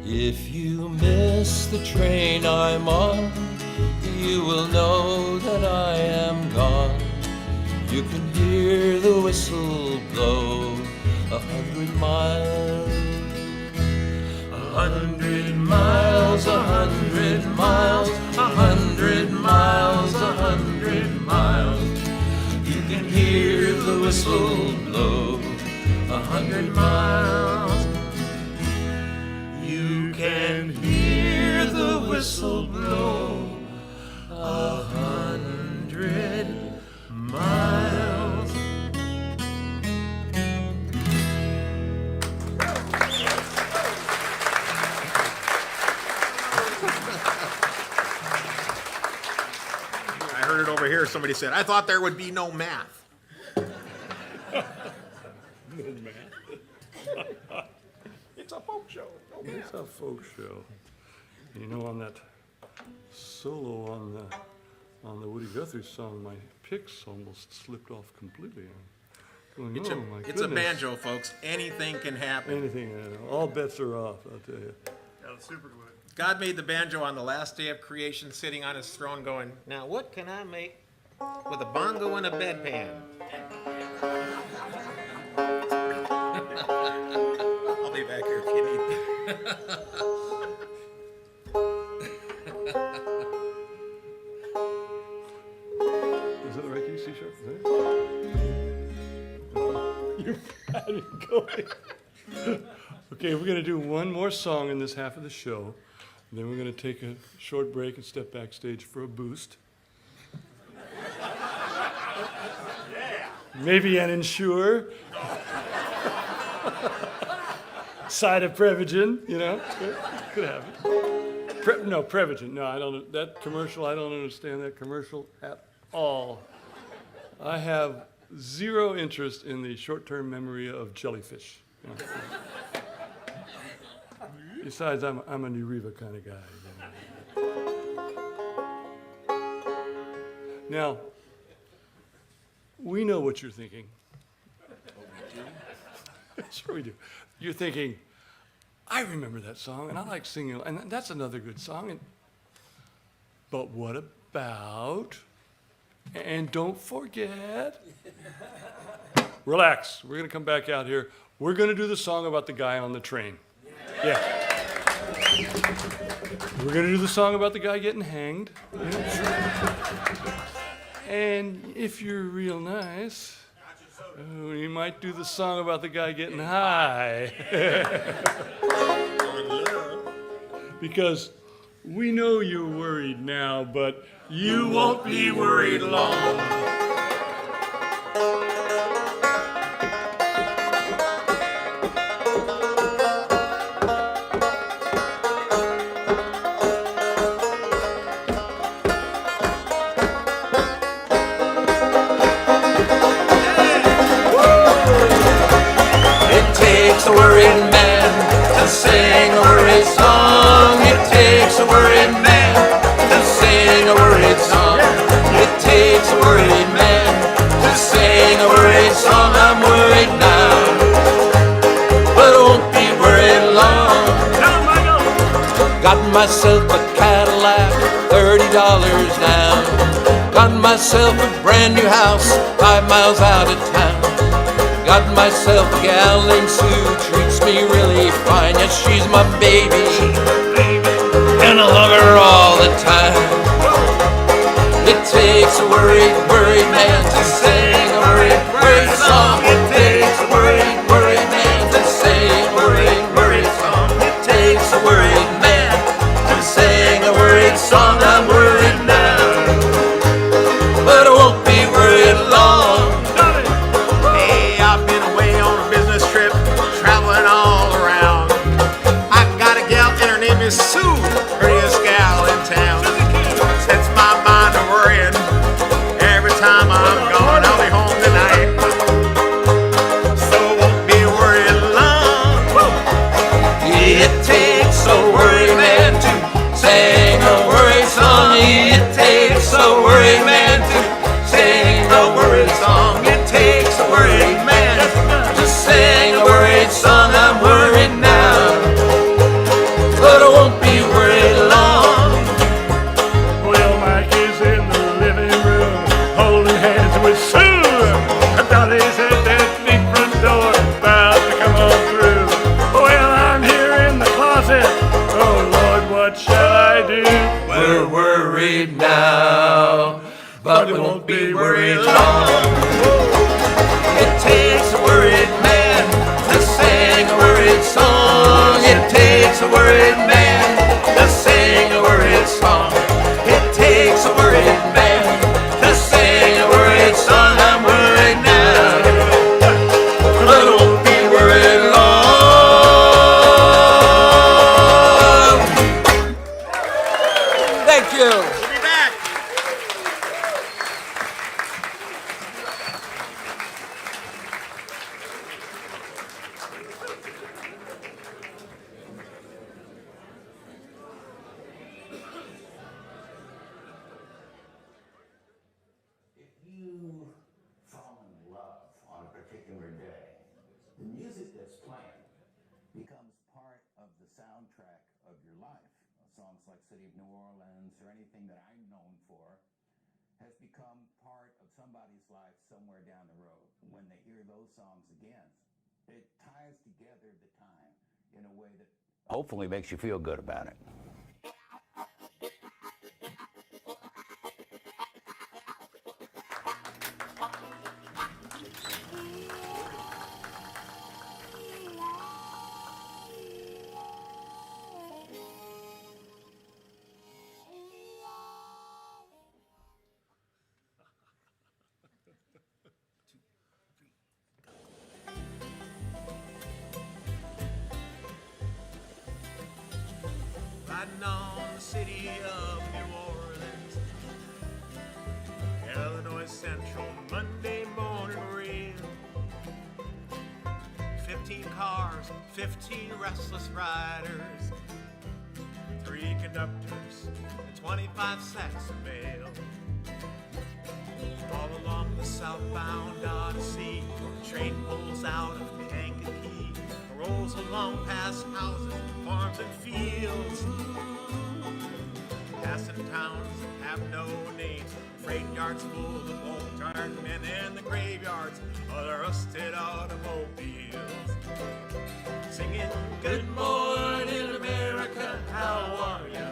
If you miss the train I'm on, you will know that I am gone. You can hear the whistle blow 100 miles, 100 miles, 100 miles, 100 miles, 100 miles. You can hear the whistle blow 100 miles. You can hear the whistle blow 100 miles. I heard it over here. Somebody said, I thought there would be no math. It's a folk show. No math. It's a folk show. You know, on that solo on the Woody Guthrie song, my picks almost slipped off completely. I'm going, It's, oh my it's a goodness. banjo, folks. Anything can happen. Anything, all bets are off, I'll tell you. God made the banjo on the last day of creation, sitting on his throne going, now what can I make with a bongo and a bedpan? I'll be back here if you need me. Is that the right key, C sharp? Is that it? You're bad at going. Okay, we're going to do one more song in this half of the show. And then we're going to take a short break and step backstage for a boost. Maybe an Ensure. Side of Prevagen, you know. Could have it. No, Prevagen. No, I don't. That commercial, I don't understand that commercial at all. I have zero interest in the short-term memory of jellyfish. You know. Besides, I'm a Nuriva kind of guy. You know. Now, we know what you're thinking. Sure we do. You're thinking, I remember that song, and I like singing, and that's another good song. But what about, and don't forget, relax, we're going to come back out here. We're going to do the song about the guy on the train. Yeah. We're going to do the song about the guy getting hanged. Yeah. And if you're real nice, you might do the song about the guy getting high. Because we know you're worried now, but you won't be worried long. A worried man to sing a worried song. It takes a worried man to sing a worried song. It takes a worried man to sing a worried song. I'm worried now, but I won't be worried long. Got myself a Cadillac, $30 down. Got myself a brand new house, 5 miles out of town. Got myself a gal named Sue, treats me really fine. Yes, she's my baby, and I love her all the time. It takes a worried, worried man to sing a worried, worried song. It takes a worried, worried man to sing a worried, worried song. It takes a worried man to sing a worried song. I'm worried now, but I won't be worried long. Sue, prettiest gal in town, sets my mind to worrying. Every time I'm gone, I'll be home tonight, so I won't be worried long. It takes a worried man to sing a worried song. It takes a worried man to sing a worried song. It takes a worried man to sing a worried song. I'm worried now, but I won't be worried long. Well, Mike is in the living room, holding hands with Sue. Dolly's at that big front door, about to come on through. Well, I'm here in the closet. Oh, Lord, what shall I do? We're worried now, but we won't be worried long. It takes a worried man to sing a worried song. It takes a worried man to sing a worried song. It takes a worried man to sing a worried song. I'm worried now, but I won't be worried long. Thank you. We'll be back. If you fall in love on a particular day, the music that's playing becomes part of the soundtrack of your life. Songs like City of New Orleans or anything that I'm known for has become part of somebody's life somewhere down the road. When they hear those songs again, it ties together the time in a way that hopefully makes you feel good about it. riding on the city of New Orleans. Illinois Central Monday morning rail. 15 cars, 15 restless riders, 3 conductors, and 25 sacks of mail. All along the southbound Odyssey, the train pulls out of Kankakee, rolls along past houses, farms, and fields, passing towns that have no names, freight yards full of old-tired men, and the graveyards of the rusted automobiles. Singing, good morning, America, how are ya?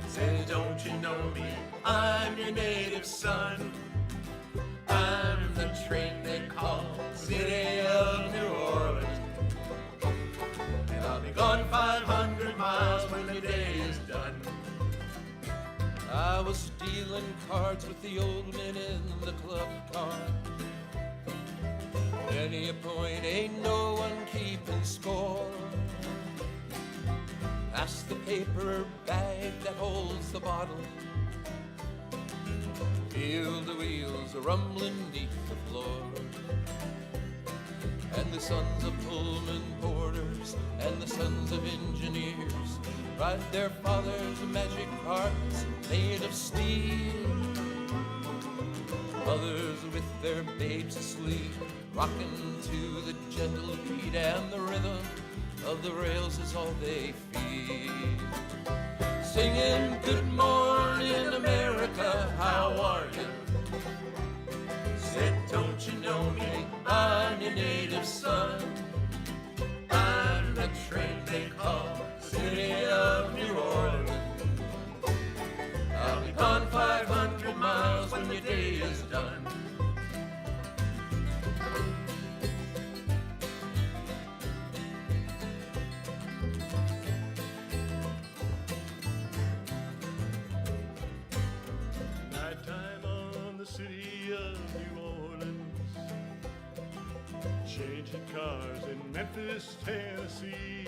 Say, don't you know me? I'm your native son. I'm the train they call City of New Orleans. And I'll be gone 500 miles when the day is done. I was dealing cards with the old men in the club car. Many a point, ain't no one keeping score. Pass the paper bag that holds the bottle. Feel the wheels rumbling neath the floor. And the sons of Pullman porters and the sons of engineers ride their father's magic carts made of steel. Mothers with their babes asleep, rocking to the gentle beat, and the rhythm of the rails is all they feel. Singing, good morning, America, how are you? Said, don't you know me? I'm your native son. I'm the train they call City of New Orleans. I'll be gone 500 miles when your day is done. Nighttime on the city of New Orleans, changing cars in Memphis, Tennessee.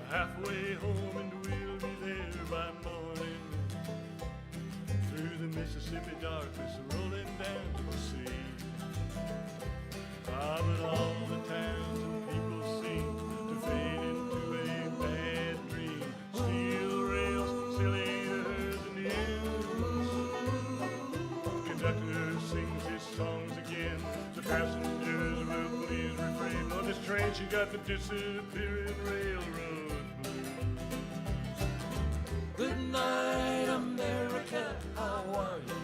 Halfway home and we'll be there by morning. Through the Mississippi darkness, rolling down to the sea. Ah, but all the towns and people seem to fade into a bad dream. Steel rails, silly hers and news. Conductor sings his songs again. The passengers will please refrain. On this train she got the disappearing railroad. Good night, America, how are you?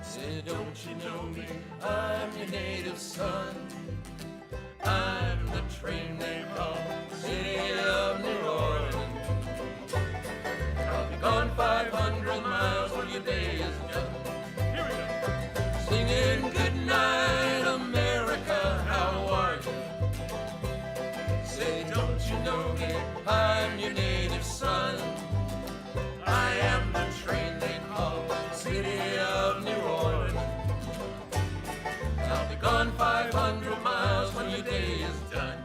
Say, don't you know me? I'm your native son. I'm the train they call City of New Orleans. I'll be gone 500 miles when your day is done. Here we go. Singing, good night, America, how are you? Say, don't you know me? I'm your native son. I am the train they call City of New Orleans. I'll be gone 500 miles when your day is done.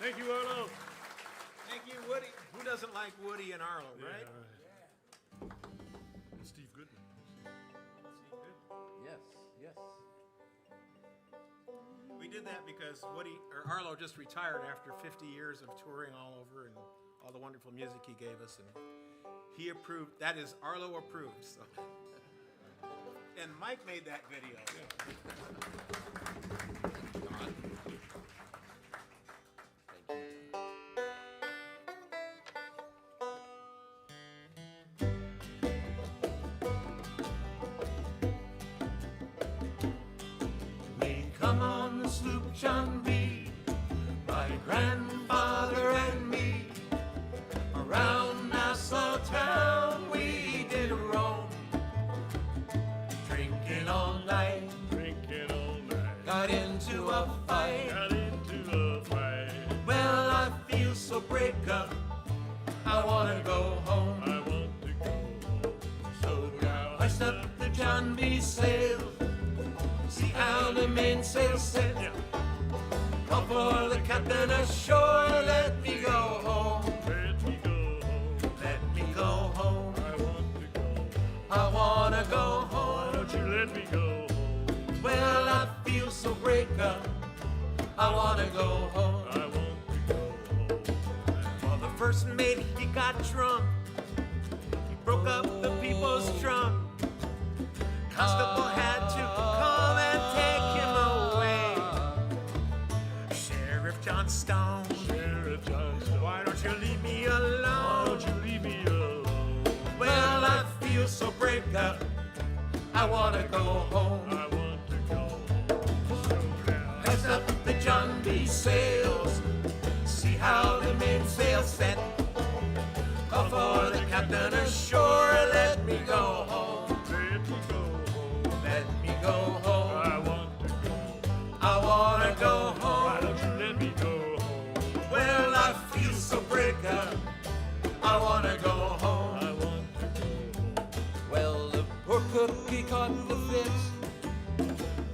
Thank you, Arlo. Thank you, Woody. Who doesn't like Woody and Arlo, right? And Steve Goodman. Yes, yes. We did that because Arlo just retired after 50 years of touring all over and all the wonderful music he gave us, and he approved. That is Arlo approved. So. And Mike made that video. Come on the sloop John B, my grandfather and me. Around Nassau town we did roam, drinking all night, got into a fight. Well, I feel so break up, I wanna go home. John B. sails. See how the mainsail set. Call for the captain ashore. Let me go home. Let me go home. Let me go home. I want to go home. I wanna go Why home. don't you let me go home? Well, I feel so break up. I wanna go home. I want to go home. Well, the first mate, he got drunk. He broke up the people's trunk. Constable had to come and take him away. Sheriff John Stone, Sheriff Johnstone, why don't you leave me why alone? don't you leave me alone? Well, I feel so break up. I wanna go home. I want to go home. So now, Heads up the John B. sails. See how the mainsail set. Call for the captain ashore. Let me go home. let me go home. Let me go home. I want to go home. I wanna go Why home. don't you let me go home? Well, I feel so break up. I wanna go home. I want to go home. Well, the poor cook, he caught the fits.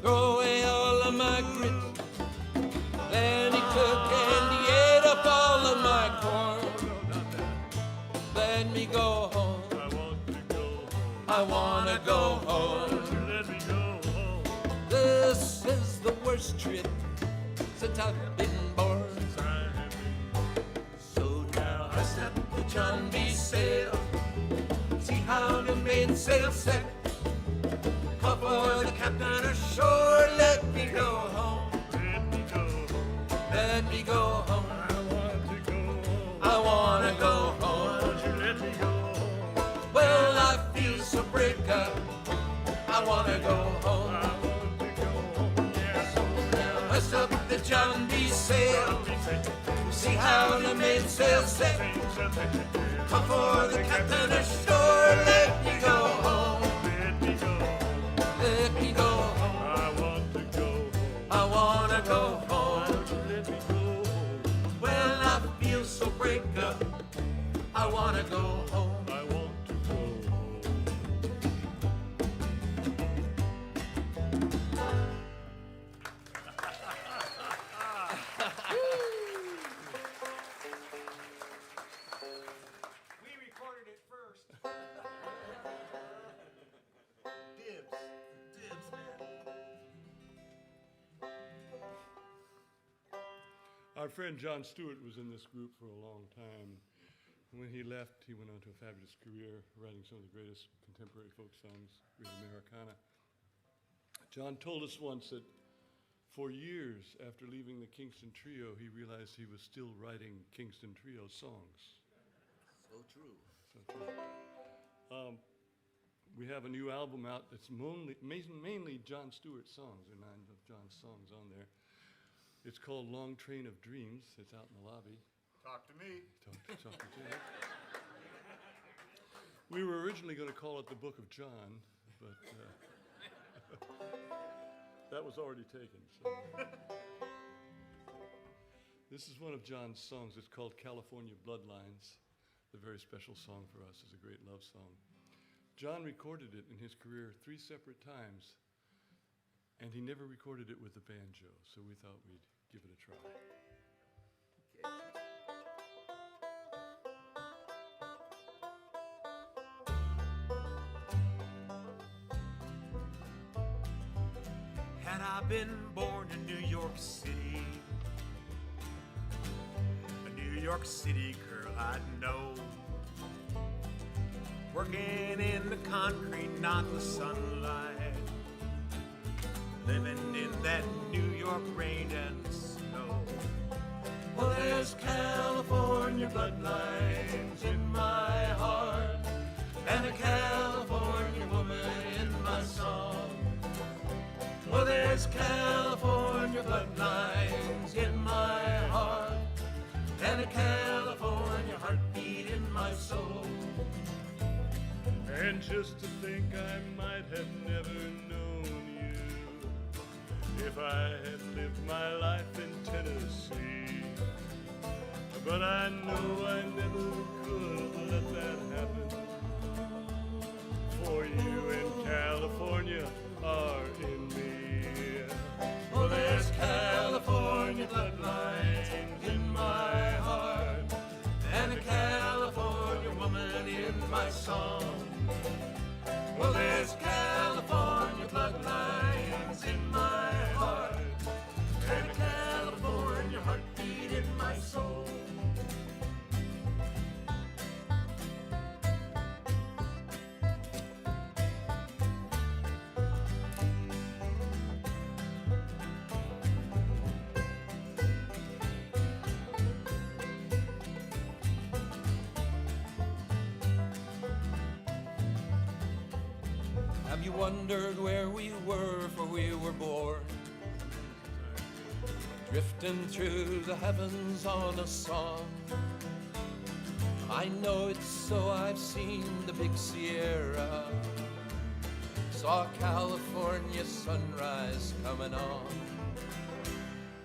Throw away all of my grits. Then he took and he ate up all of my corn. Let me go home. I want to go home. I wanna go Why home. don't you let me go home? This is the worst trip since I've been born. I have been So now I step the John B. sail. See how the mainsail set. Call for the captain ashore. Let me go home. let me go home. Let me go home. I want to go home. I wanna go Why home. don't you let me go home? Well, I feel so break up. I wanna go home. I want to go home. Yeah, so now Hoist up the John B. sail. See how the mainsail set. Call for the captain ashore. Let me go home. let me go home. Let me go home. I want to go home. I wanna go Why home. don't you let me go home? Well, I feel so break up. I wanna go home. I want to go home. We recorded it first. Dibs, man. Our friend John Stewart was in this group for a long time. When he left, he went on to a fabulous career, writing some of the greatest contemporary folk songs, great Americana. John told us once that for years after leaving the Kingston Trio, he realized he was still writing Kingston Trio songs. So true. So true. We have a new album out that's mainly John Stewart songs. There are 9 of John's songs on there. It's called Long Train of Dreams. It's out in the lobby. Talk to me. Talk to Jay. We were originally going to call it the Book of John, but that was already taken. So. This is one of John's songs. It's called California Bloodlines. A very special song for us. It's a great love song. John recorded it in his career 3 separate times, and he never recorded it with the banjo, so we thought we'd give it a try. Had I been born in New York City, a New York City girl I'd know, working in the concrete, not the sunlight, living in that New York rain and snow. Well, there's California bloodlines in my heart, and a California woman in my song. Well, there's California bloodlines in my heart, and a California heartbeat in my soul. And just to think I might have never known you if I had lived my life in Tennessee. But I know I never could have let that happen for you in California. You wondered where we were, for we were born, drifting through the heavens on a song. I know it's so, I've seen the big Sierra, saw California sunrise coming on.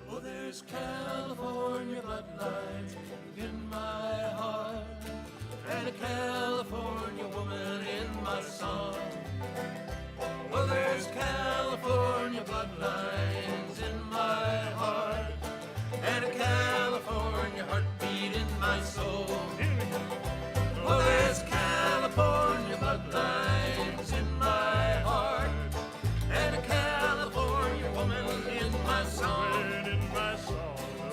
Oh, there's California bloodlines in my heart, and a California woman in my song. Oh, there's California bloodlines in my heart, and a California heartbeat in my soul. Oh, there's California bloodlines in my heart, and a California woman in my song.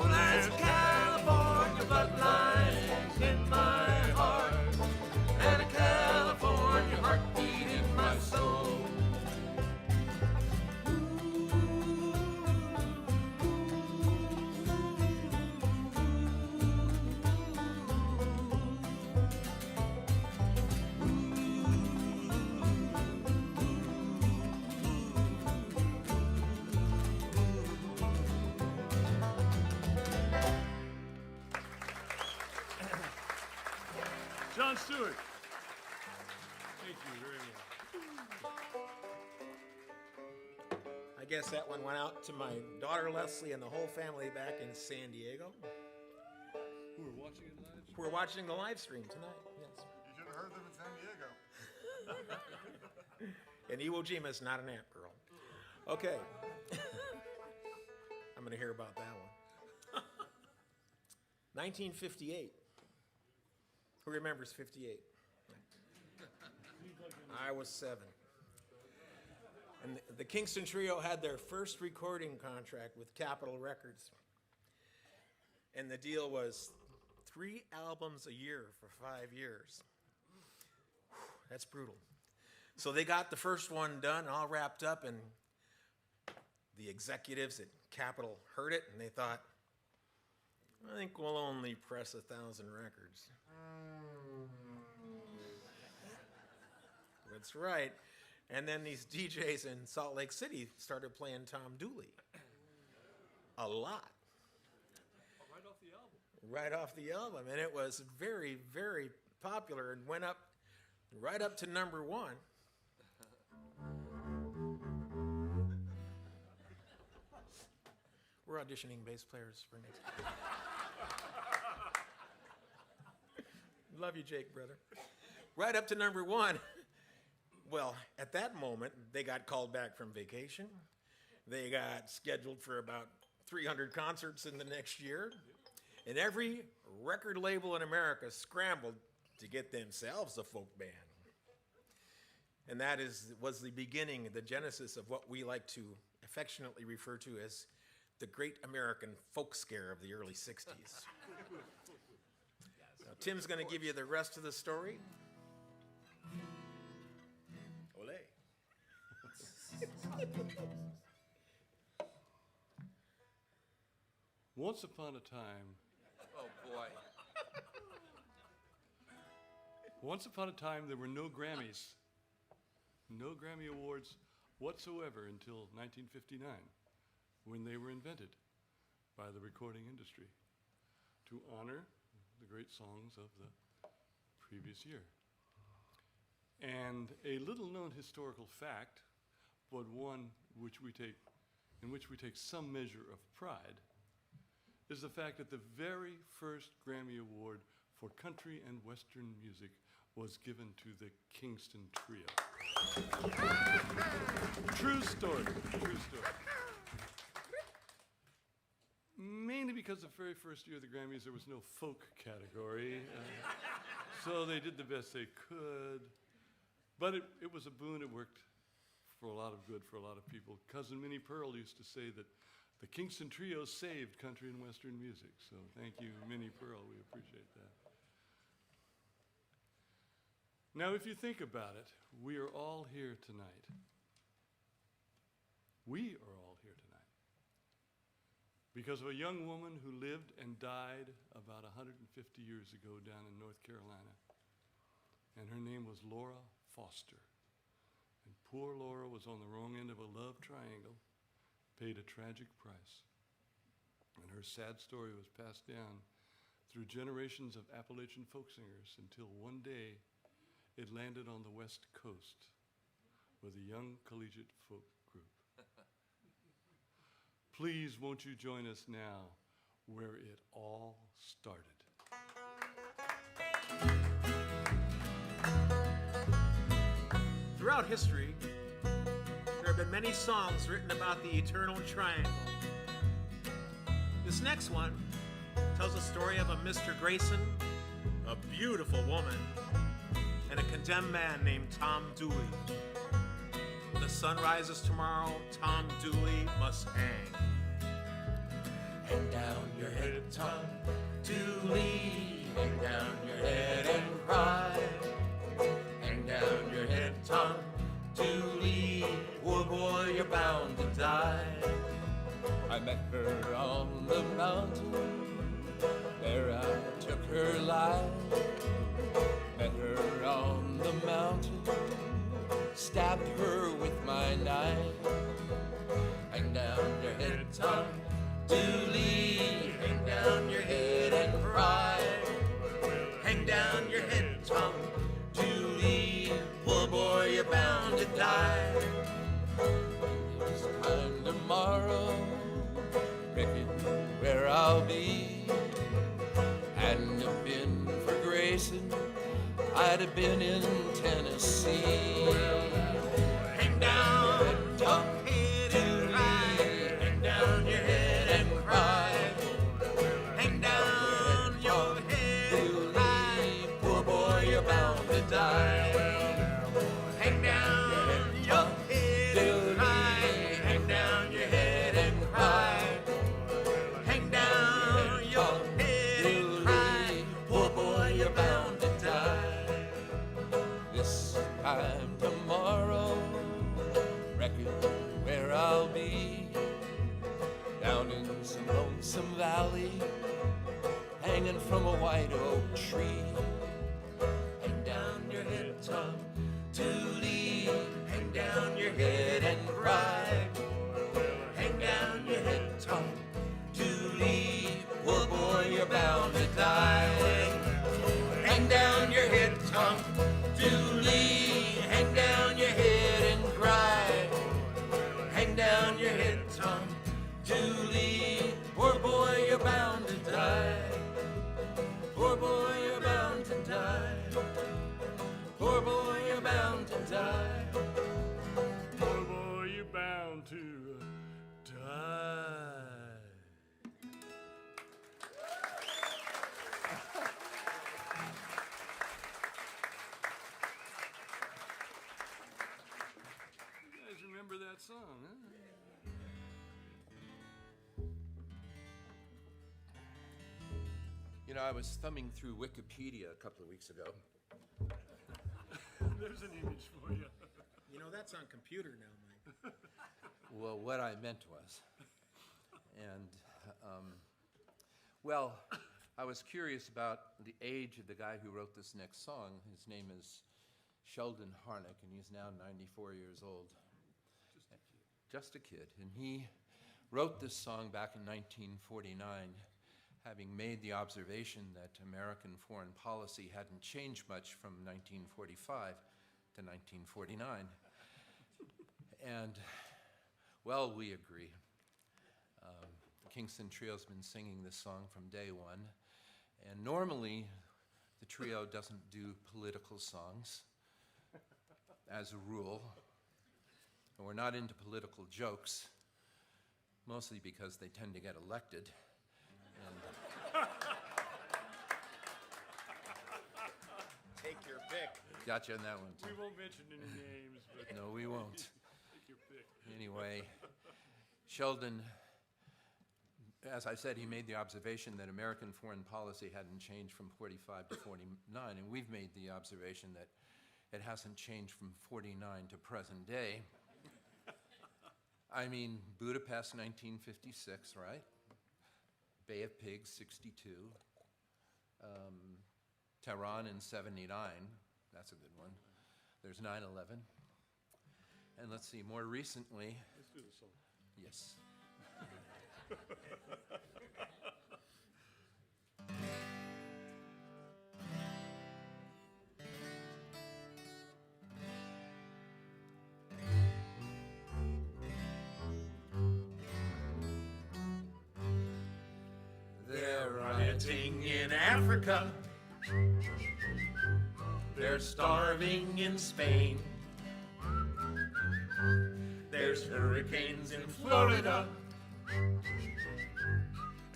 Oh, there's California bloodlines in my heart, and a California heartbeat in my soul. John Stewart. Thank you very much. I guess that one went out to my daughter Leslie and the whole family back in San Diego. Who are watching it live? We're watching the live stream tonight. Yes. You should have heard them in San Diego. And Iwo Jima is not an ant girl. Okay. I'm going to hear about that one. 1958. Who remembers 58? I was 7. And the Kingston Trio had their first recording contract with Capitol Records. And the deal was 3 albums a year for 5 years. Whew, that's brutal. So they got the first one done, all wrapped up, and the executives at Capitol heard it, and they thought, I think we'll only press 1,000 records. That's right. And then these DJs in Salt Lake City started playing Tom Dooley. A lot. Right off the album. Right off the album. And it was very, very popular and went up right up to number 1. We're auditioning bass players for next year. Love you, Jake, brother. Right up to number 1. Well, at that moment, they got called back from vacation. They got scheduled for about 300 concerts in the next year. And every record label in America scrambled to get themselves a folk band. And that was the beginning, the genesis of what we like to affectionately refer to as the great American folk scare of the early 60s. Now, Tim's going to give you the rest of the story. Ole. Once upon a time, Oh, boy. there were no Grammys, no Grammy Awards whatsoever until 1959, when they were invented by the recording industry to honor the great songs of the previous year. And a little-known historical fact, but one in which we take some measure of pride, is the fact that the very first Grammy Award for country and Western music was given to the Kingston Trio. True story, true story. Mainly because the very first year of the Grammys, there was no folk category. So they did the best they could. But it was a boon. It worked for a lot of good for a lot of people. Cousin Minnie Pearl used to say that the Kingston Trio saved country and Western music. So thank you, Minnie Pearl. We appreciate that. Now, if you think about it, we are all here tonight. We are all here tonight because of a young woman who lived and died about 150 years ago down in North Carolina. And her name was Laura Foster. And Poor Laura was on the wrong end of a love triangle, paid a tragic price. And her sad story was passed down through generations of Appalachian folk singers until one day it landed on the West Coast with a young collegiate folk group. Please, won't you join us now where it all started? Throughout history, there have been many songs written about the eternal triangle. This next one tells a story of a Mr. Grayson, a beautiful woman, and a condemned man named Tom Dooley. When the sun rises tomorrow, Tom Dooley must hang. Hang down your head, Tom Dooley. Hang down your head and cry. Hang down your head, Tom Dooley. Poor boy, you're bound to die. I met her on the mountain. There I took her life. Met her on the mountain. Stabbed her with my knife. Hang down your head, Tom Dooley. Hang down your head and cry. Hang down your head, Tom Dooley. Poor boy, you're bound to die. This time tomorrow, reckon where I'll be. Hadn't have been for Grayson, I'd have been in Tennessee. Hang down, Tom Dooley. Hang down your head and cry. Hang down your head and cry. Poor boy, you're bound to die. Hang down your head and cry. Hang down your head and cry. Hang down your head and cry. Poor boy, you're bound to die. This time tomorrow, reckon where I'll be. Down in some lonesome valley, hanging from a white oak tree. Hang down your head, Tom Dooley. Hang down your head and cry. Hang down your head, Tom Dooley. Poor boy, you're bound to die. Hang down your head, Tom Dooley. Hang down your head and cry. Hang down your head, Tom Dooley. Poor boy, you're bound to die. Poor boy, you're bound to die. Poor boy, you're bound to die. Poor boy, you're bound to die. You guys remember that song, huh? You know, I was thumbing through Wikipedia a couple of weeks ago. There's an image for you. You know, that's on computer now, Mike. Well, what I meant was, and, well, I was curious about the age of the guy who wrote this next song. His name is Sheldon Harnick, and he's now 94 years old. Just a kid. And he wrote this song back in 1949, having made the observation that American foreign policy hadn't changed much from 1945 to 1949. And, well, we agree. The Kingston Trio's been singing this song from day one. And normally, the trio doesn't do political songs, as a rule. And we're not into political jokes, mostly because they tend to get elected. And Take your pick. gotcha on that one, We too. won't mention any names, but No, we won't. take your pick. Anyway, Sheldon, as I said, he made the observation that American foreign policy hadn't changed from 45 to 49, and we've made the observation that it hasn't changed from 49 to present day. I mean, Budapest, 1956, right? Bay of Pigs, 62. Tehran in 79. That's a good one. There's 9/11. And let's see, more recently, Let's do the song. yes. They're rioting in Africa. They're starving in Spain. There's hurricanes in Florida.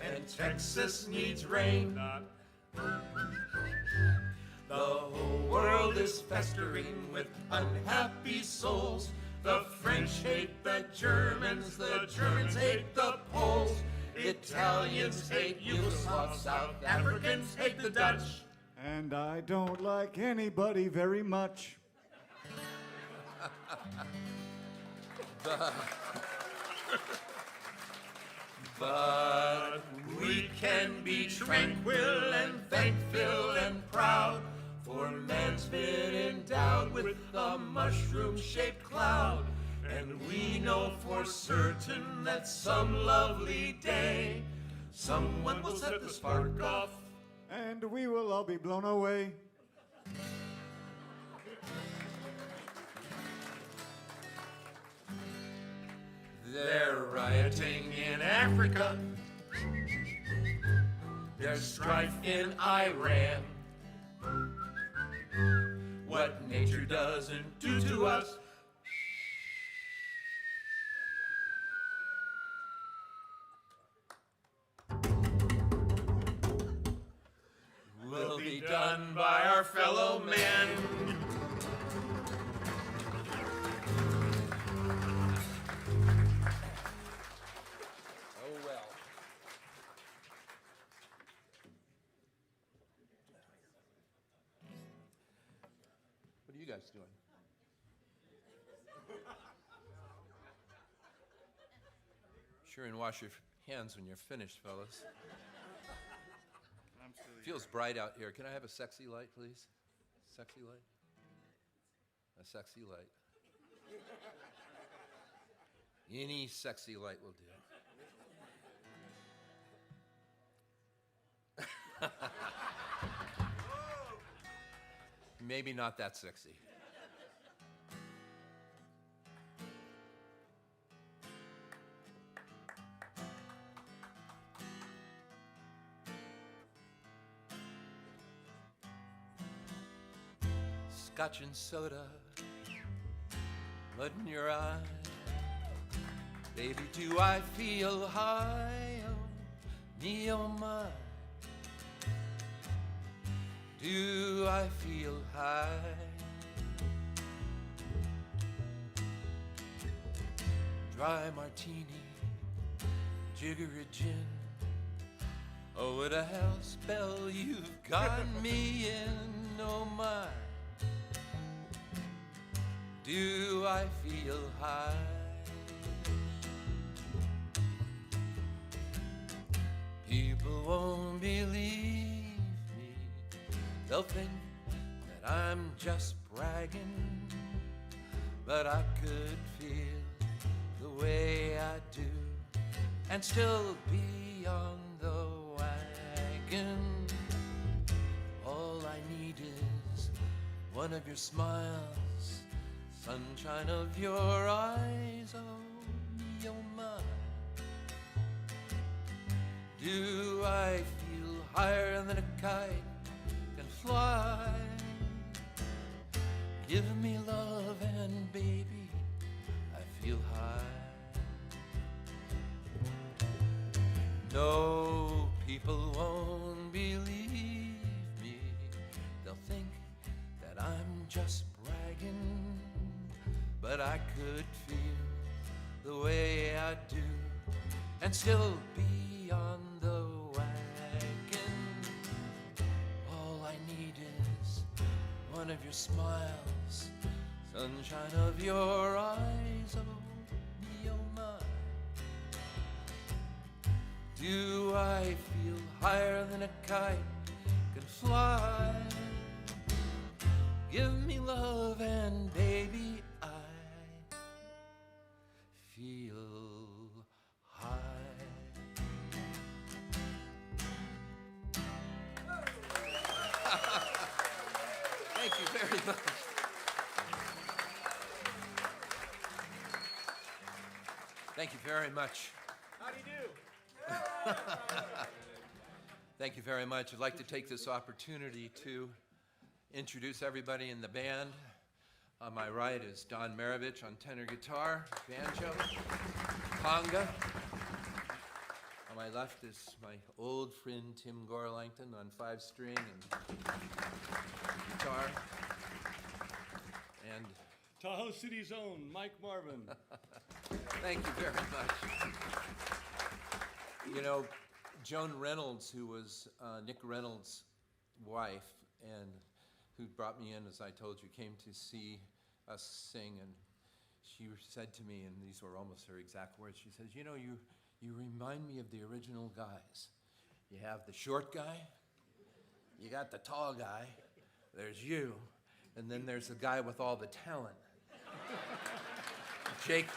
And Texas needs rain. The whole world is festering with unhappy souls. The French hate the Germans hate the Poles. Italians hate Yugoslavs, South Africans hate the Dutch. And I don't like anybody very much. But we can be tranquil and thankful and proud, for man's been endowed with a mushroom-shaped cloud. And we know for certain that some lovely day someone will set the spark off. And we will all be blown away. They're rioting in Africa. There's strife in Iran. What nature doesn't do to us, will be done by our fellow men. Oh well. What are you guys doing? Sure, and wash your hands when you're finished, fellas. Feels bright out here. Can I have a sexy light, please? Sexy light? A sexy light. Any sexy light will do. Maybe not that sexy. Scotch and soda, mud in your eye. Baby, do I feel high? Oh, me, oh my. Do I feel high? Dry martini, jiggery gin. Oh, what a hell spell you've gotten me in, oh my. Do I feel high? People won't believe me. They'll think that I'm just bragging, but I could feel the way I do and still be on the wagon. All I need is one of your smiles, sunshine of your eyes, oh me, oh my. Do I feel higher than a kite can fly? Give me love and baby, I feel high. No, people won't believe me. They'll think that I'm just bragging, but I could feel the way I do and still be on the wagon. All I need is one of your smiles, sunshine of your eyes, oh me, oh my. Do I feel higher than a kite can fly? Give me love and baby, I Thank you very much. How do you do? Thank you very much. I'd like to take this opportunity to introduce everybody in the band. On my right is Don Maravich on tenor guitar, banjo, conga. On my left is my old friend Tim Gorlangton on 5-string and guitar. And Tahoe City's own Mike Marvin. thank you very much. You know, Joan Reynolds, who was Nick Reynolds' wife and who brought me in, as I told you, came to see us sing, and she said to me, and these were almost her exact words, she says, you know, you remind me of the original guys. You have the short guy, you got the tall guy, there's you, and then there's the guy with all the talent. Jake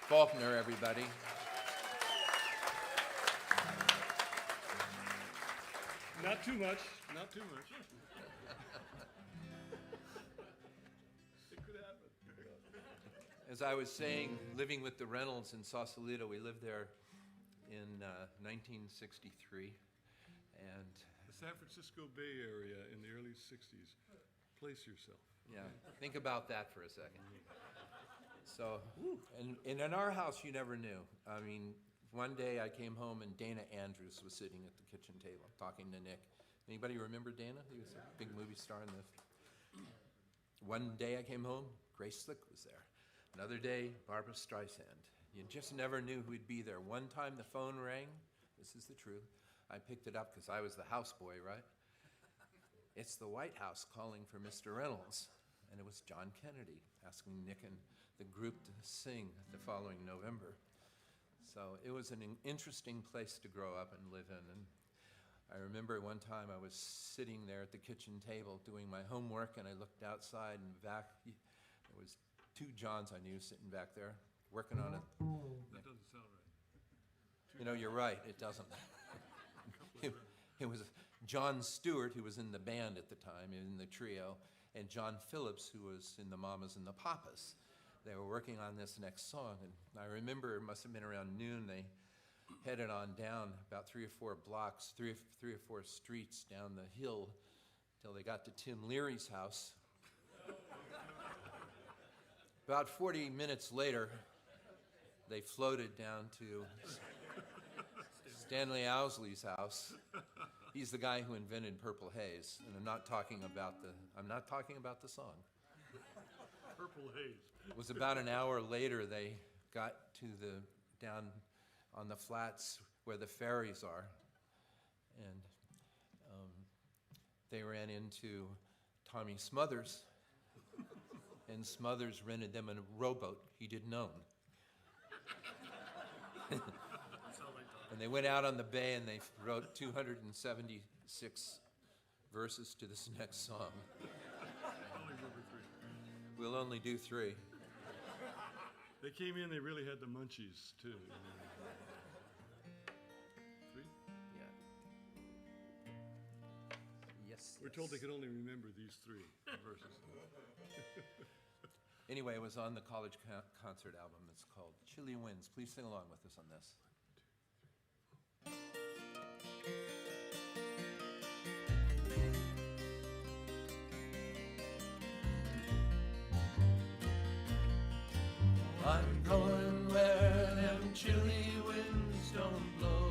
Faulkner, everybody. Not too much, not too much. It could happen. As I was saying, living with the Reynolds in Sausalito, we lived there in 1963, and The San Francisco Bay Area in the early 60s. Place yourself. yeah, think about that for a second. So, and in our house, you never knew. I mean, one day I came home and Dana Andrews was sitting at the kitchen table talking to Nick. Anybody remember Dana? He was a big movie star in the... One day I came home, Grace Slick was there. Another day, Barbara Streisand. You just never knew who'd be there. One time the phone rang. This is the truth. I picked it up because I was the houseboy, right? It's the White House calling for Mr. Reynolds. And it was John Kennedy asking Nick and the group to sing the following November. So it was an interesting place to grow up and live in. And I remember one time I was sitting there at the kitchen table doing my homework, and I looked outside, and back there was two Johns I knew sitting back there working on it. That doesn't sound right. You know, you're right, it doesn't. It was John Stewart, who was in the band at the time, in the trio, and John Phillips, who was in the Mamas and the Papas. They were working on this next song, and I remember it must have been around noon. They headed on down about 3 or 4 blocks, three or four streets down the hill till they got to Tim Leary's house. About 40 minutes later, they floated down to Stanley Owsley's house. He's the guy who invented Purple Haze, and I'm not talking about the song. Purple Haze. It was about an hour later they got to down on the flats where the ferries are, and they ran into Tommy Smothers, and Smothers rented them a rowboat he didn't own. And they went out on the bay and they wrote 276 verses to this next song. Only number 3. We'll only do 3. They came in, they really had the munchies, too. 3? Yeah. Yes. We're told they could only remember these 3 verses. Anyway, it was on the college concert album. It's called Chilly Winds. Please sing along with us on this. I'm going where them chilly winds don't blow.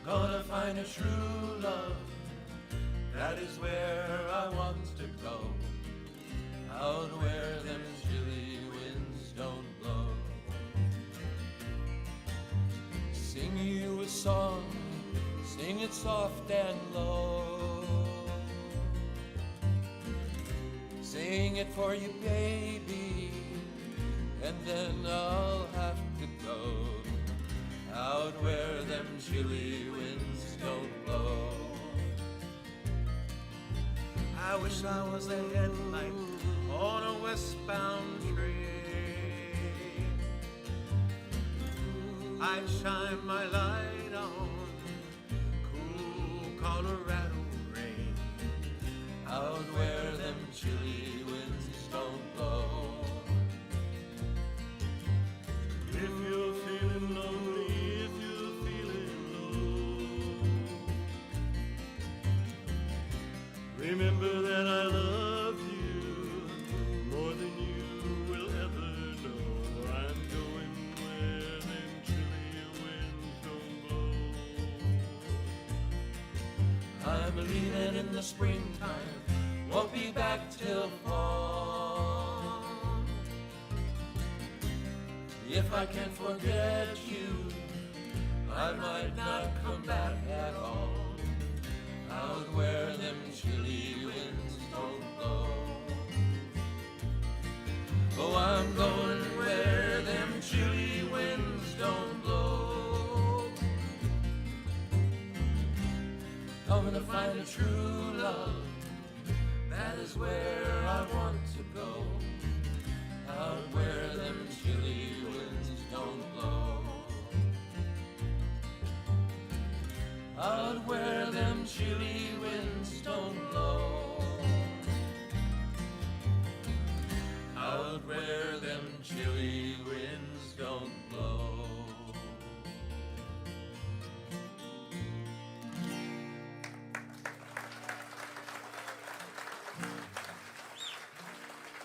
Gonna find a true love, that is where I want to go. Out where them chilly winds don't blow. Sing you a song, sing it soft and low. Sing it for you, baby, and then I'll have to go out where them chilly winds don't blow. I wish I was a headlight on a westbound train. I'd shine my light on cool Colorado rain. out where them chilly winds don't blow. If you're feeling lonely, if you're feeling low, remember that I love you more than you will ever know. I'm going where them chilly winds don't blow. I'm leaving in the springtime, won't be back till fall. If I can forget you, I might not come back at all. Out where them chilly winds don't blow. Oh, I'm going where them chilly winds don't blow. Hoping to find a true love, that is where I want to go. Out where them chilly winds don't blow. Out where them chilly winds don't blow. Out where them chilly winds don't blow.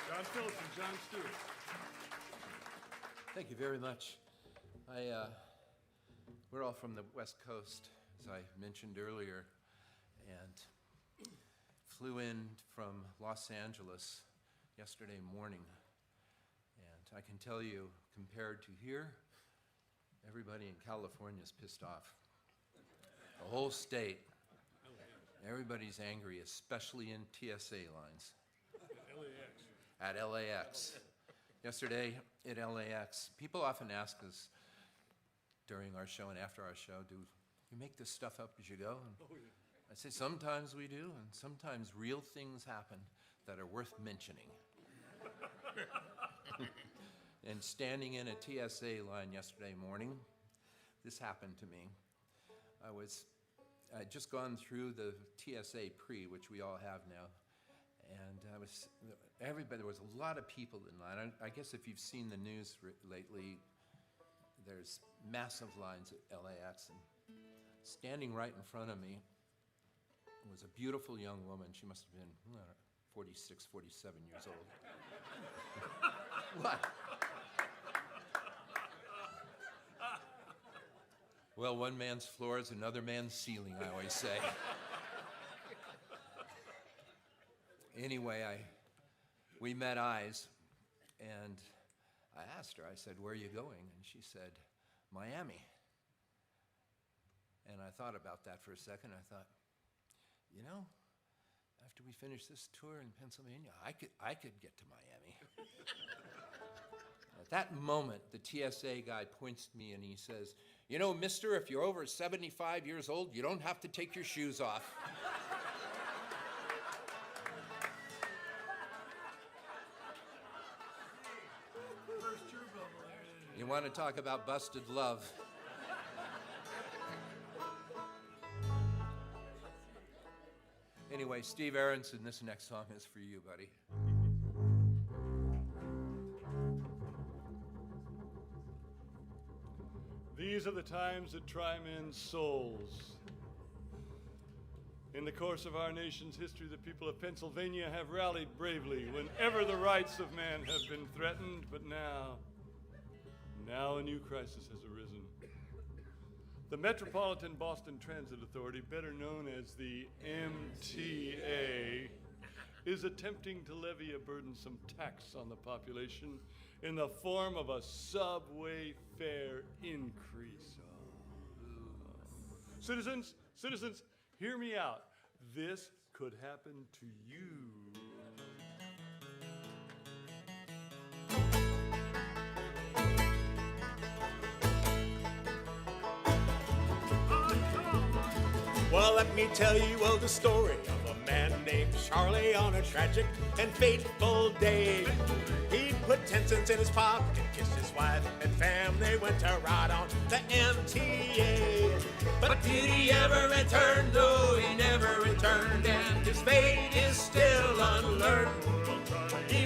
John Phillips and John Stewart. Thank you very much. We're all from the West Coast, as I mentioned earlier, and flew in from Los Angeles yesterday morning. And I can tell you, compared to here, everybody in California is pissed off. The whole state, everybody's angry, especially in TSA lines. LAX. At LAX. Yesterday at LAX, people often ask us during our show and after our show, do you make this stuff up as you go? And I say sometimes we do, and sometimes real things happen that are worth mentioning. And standing in a TSA line yesterday morning, this happened to me. I'd just gone through the TSA pre, which we all have now. And there was a lot of people in line. I guess if you've seen the news lately, there's massive lines at LAX. And standing right in front of me was a beautiful young woman. She must have been 46, 47 years old. What? Well, one man's floor is another man's ceiling, I always say. Anyway, we met eyes, and I asked her, I said, where are you going? And she said, Miami. And I thought about that for a second. I thought, you know, after we finish this tour in Pennsylvania, I could get to Miami. At that moment, the TSA guy points to me and he says, you know, mister, if you're over 75 years old, you don't have to take your shoes off. You want to talk about busted love? Anyway, Steve Aronson, this next song is for you, buddy. These are the times that try men's souls. In the course of our nation's history, the people of Pennsylvania have rallied bravely whenever the rights of man have been threatened, but now a new crisis has arisen. The Metropolitan Boston Transit Authority, better known as the MTA, is attempting to levy a burdensome tax on the population in the form of a subway fare increase. Citizens, hear me out. This could happen to you. Well, let me tell you the story of a man named Charlie on a tragic and fateful day. He put 10 cents in his pocket, kissed his wife and family, went to ride on the MTA. But did he ever return? No, he never returned, and his fate is still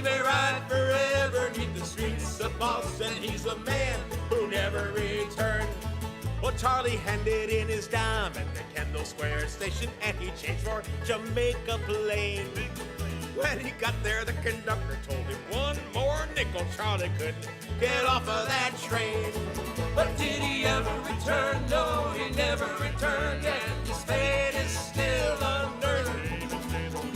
may ride forever neath the streets of Boston. He's a man who never returned. Well, Charlie handed in his dime at the Kendall Square station, and he changed for Jamaica Plain. When he got there, the conductor told him one more nickel. Charlie couldn't get off of that train. But did he ever return? No, he never returned, and his fate is still unlearned.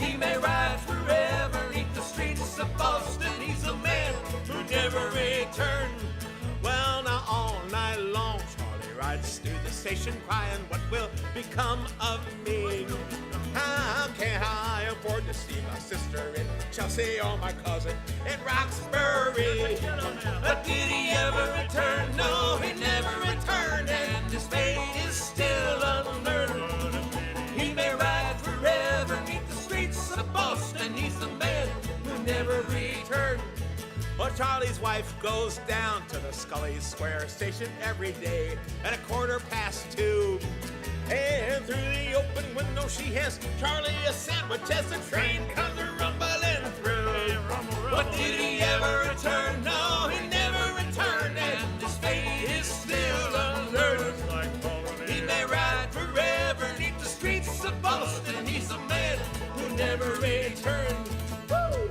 He may ride forever neath the streets of Boston. He's a man who never returned. Well, now all night long, Charlie rides through the station crying, what will become of me? How can I afford to see my sister in Chelsea or my cousin in Roxbury? But did he ever return? No, he never returned, and his fate is still unlearned. He may ride forever neath the streets of Boston. He's the man who never returned. Well, Charlie's wife goes down to the Scully Square station every day at 2:15. And through the open window she hands Charlie a sandwich as the train comes rumbling through. But did he ever return? No, he never returned, and his fate is still unlearned. He may ride forever neath the streets of Boston. He's a man who never returned. Woo!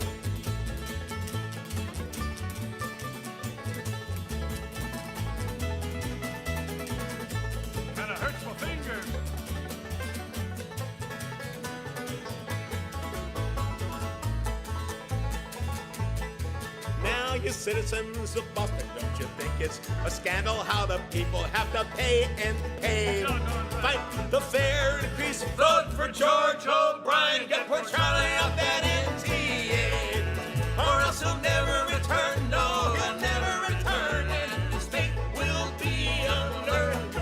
Kinda hurts my finger. Now, you citizens of Boston, don't you think it's a scandal how the people have to pay and pay? Fight the fare increase, vote for George O'Brien, get poor Charlie off that NTA, or else he'll never return. No, he'll never return, and his fate will be unlearned.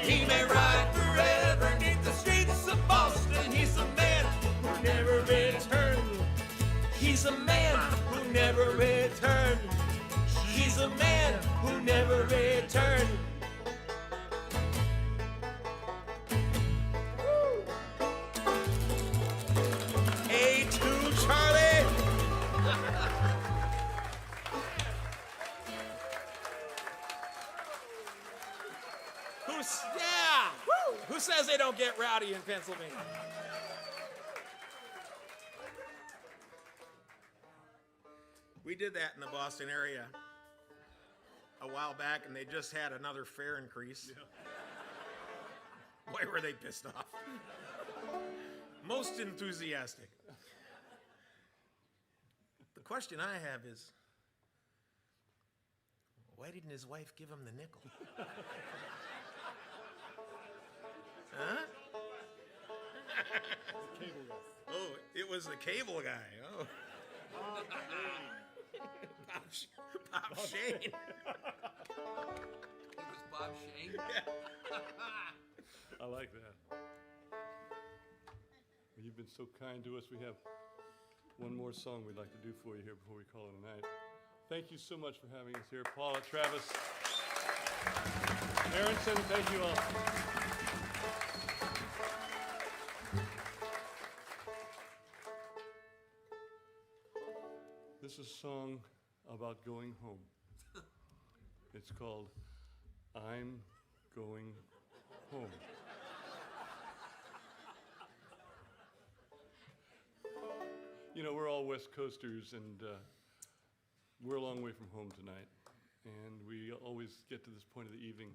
He may ride forever neath the streets of Boston. He's a man who never returned. He's a man who never returned. He's a man who never returned. A2 Charlie. Who says they don't get rowdy in Pennsylvania? We did that in the Boston area a while back, and they just had another fare increase. Boy, were they pissed off. Most enthusiastic. The question I have is, why didn't his wife give him the nickel? Huh? Cable guy. Oh, it was the cable guy. Oh. Bob Shane. It was Bob Shane. I like that. Well, you've been so kind to us. We have one more song we'd like to do for you here before we call it a night. Thank you so much for having us here. Paula, Travis, Aronson, thank you all. This is a song about going home. It's called I'm Going Home. You know, we're all West Coasters, and we're a long way from home tonight. And we always get to this point of the evening,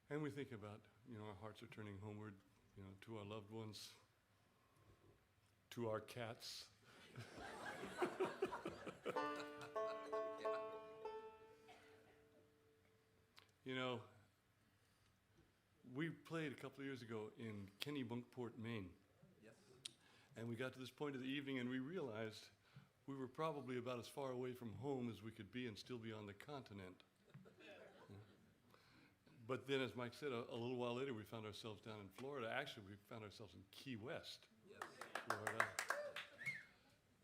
and we think about, you know, our hearts are turning homeward, you know, to our loved ones, to our cats. You know, we played a couple of years ago in Kennebunkport, Maine. Yes. And we got to this point of the evening and we realized we were probably about as far away from home as we could be and still be on the continent. But then, as Mike said, a little while later, we found ourselves down in Florida. Actually, we found ourselves in Key West, Yes. Florida.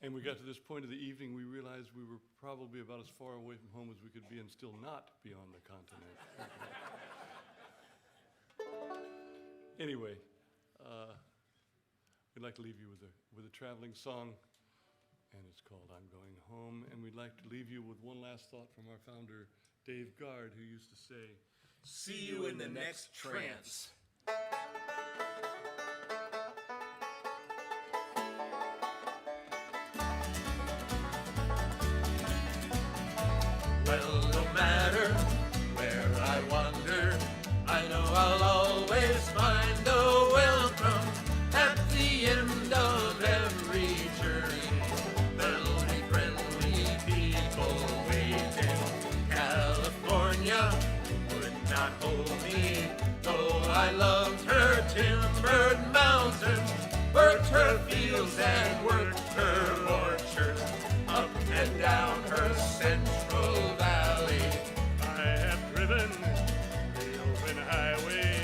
And we got to this point of the evening, we realized we were probably about as far away from home as we could be and still not be on the continent. Anyway, we'd like to leave you with a traveling song, and it's called I'm Going Home. And we'd like to leave you with one last thought from our founder, Dave Guard, who used to say, See you in the next trance. Well, no matter where I wander, I know I'll always find a welcome at the end of every journey. There'll be friendly people waiting. California would not hold me, though I loved her timbered mountains, worked her fields and worked her orchards, up and down her central valley. I have driven the open highway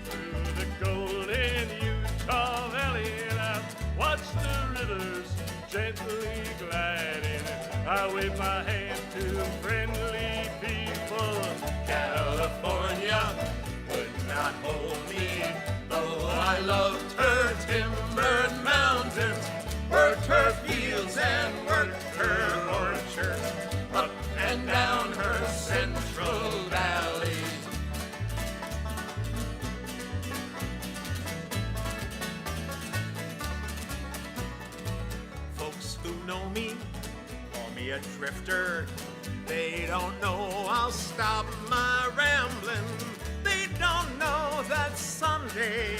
through the golden Utah Valley, and I've watched the rivers gently gliding. I wave my hand to friendly people. California would not hold me, though I loved her timbered mountains, worked her fields and worked her orchards, up and down her central valley. Folks who know me call me a drifter. They don't know I'll stop my rambling. They don't know that someday,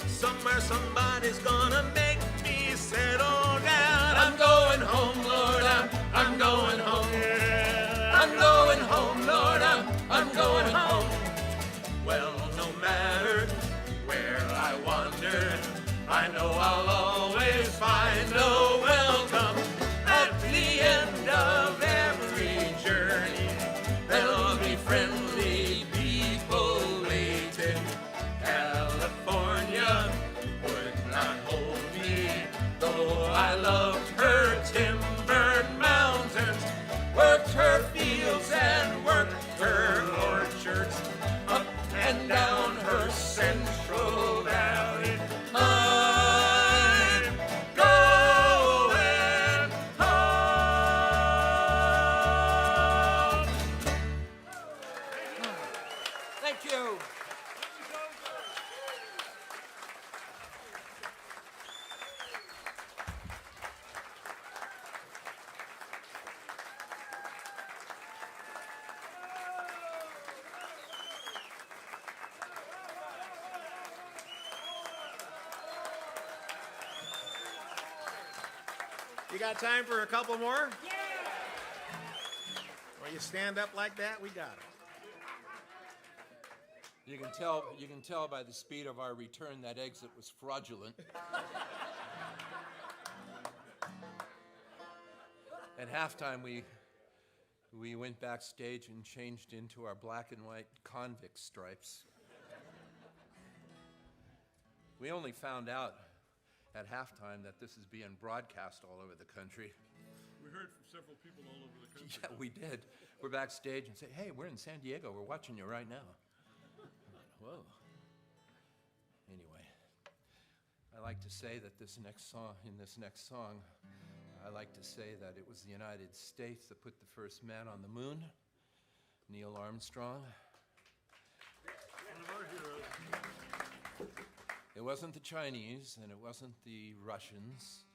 somewhere somebody's gonna make me settle down. I'm going home, Lord, I'm going home. I'm going home, Lord, I'm going home. Well, no matter where I wander, I know I'll always find a welcome at the end of every journey. There'll be friendly people waiting. California would not hold me, though I loved her timbered mountains, worked her fields and worked her orchards, up and down her central valley. I'm going home. Thank you. You got time for a couple more? Yeah! Well, you stand up like that, we got it. You can tell by the speed of our return that exit was fraudulent. At halftime, we went backstage and changed into our black and white convict stripes. We only found out at halftime that this is being broadcast all over the country. We heard from several people all over the country. Yeah, we did. We're backstage and say, hey, we're in San Diego. We're watching you right now. Whoa. Anyway, I like to say that in this next song, I like to say that it was the United States that put the first man on the moon, Neil Armstrong. One of our heroes. It wasn't the Chinese and it wasn't the Russians.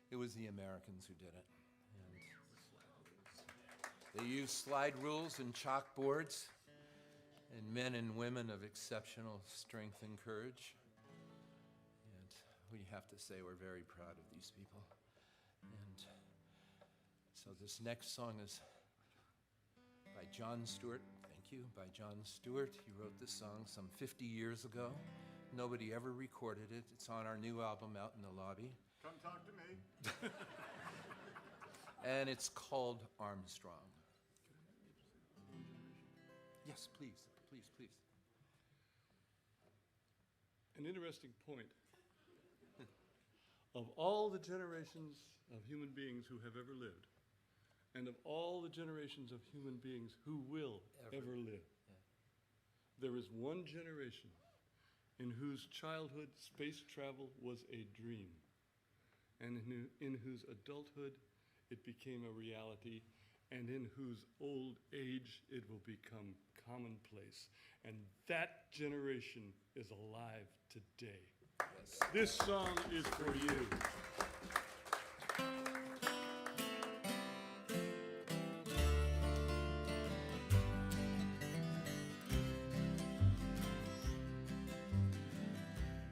It was the Americans who did it. And they used slide rules and chalkboards, and men and women of exceptional strength and courage. And we have to say we're very proud of these people. And so this next song is by John Stewart. Thank you, by John Stewart. He wrote this song some 50 years ago. Nobody ever recorded it. It's on our new album out in the lobby. Come talk to me. And it's called Armstrong. Yes, please, please, please. An interesting point. Of all the generations of human beings who have ever lived, and of all the generations of human beings who will ever live, there is one generation in whose childhood space travel was a dream. and in whose adulthood it became a reality, and in whose old age it will become commonplace. And that generation is alive today. Yes. This song is for you.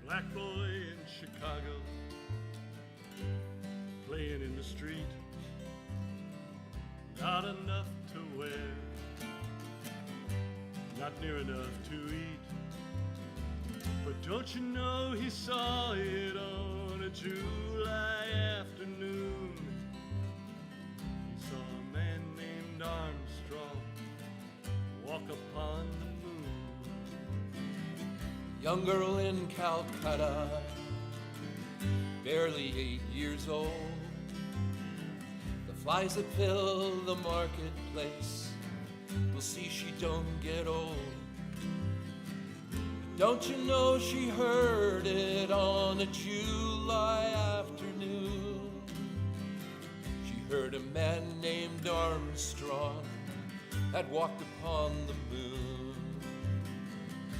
Black boy in Chicago, playing in the street, not enough to wear, not near enough to eat. But don't you know he saw it on a July afternoon? He saw a man named Armstrong walk upon the moon. Young girl in Calcutta, barely 8 years old. The flies that fill the marketplace will see she don't get old. Don't you know she heard it on a July afternoon? She heard a man named Armstrong had walked upon the moon.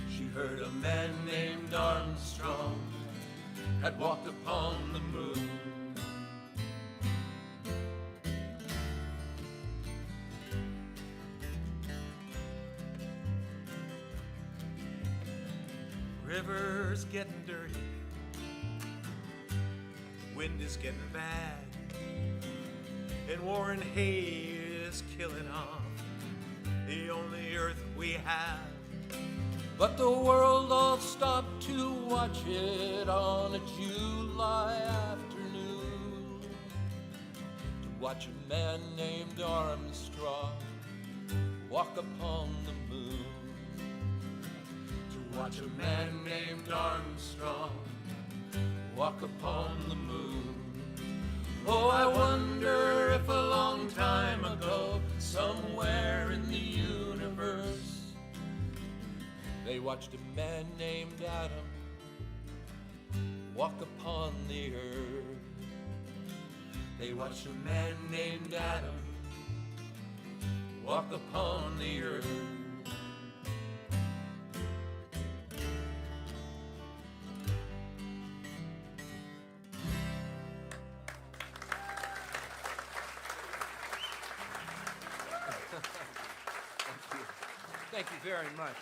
She heard a man named Armstrong had walked upon the moon. River's getting dirty, wind is getting bad, and war and hate is killing off the only earth we have. But the world all stopped to watch it on a July afternoon, to watch a man named Armstrong walk upon the moon. To watch a man named Armstrong walk upon the moon. Oh, I wonder if a long time ago, somewhere in the universe, they watched a man named Adam walk upon the earth. They watched a man named Adam walk upon the earth. Thank you very much.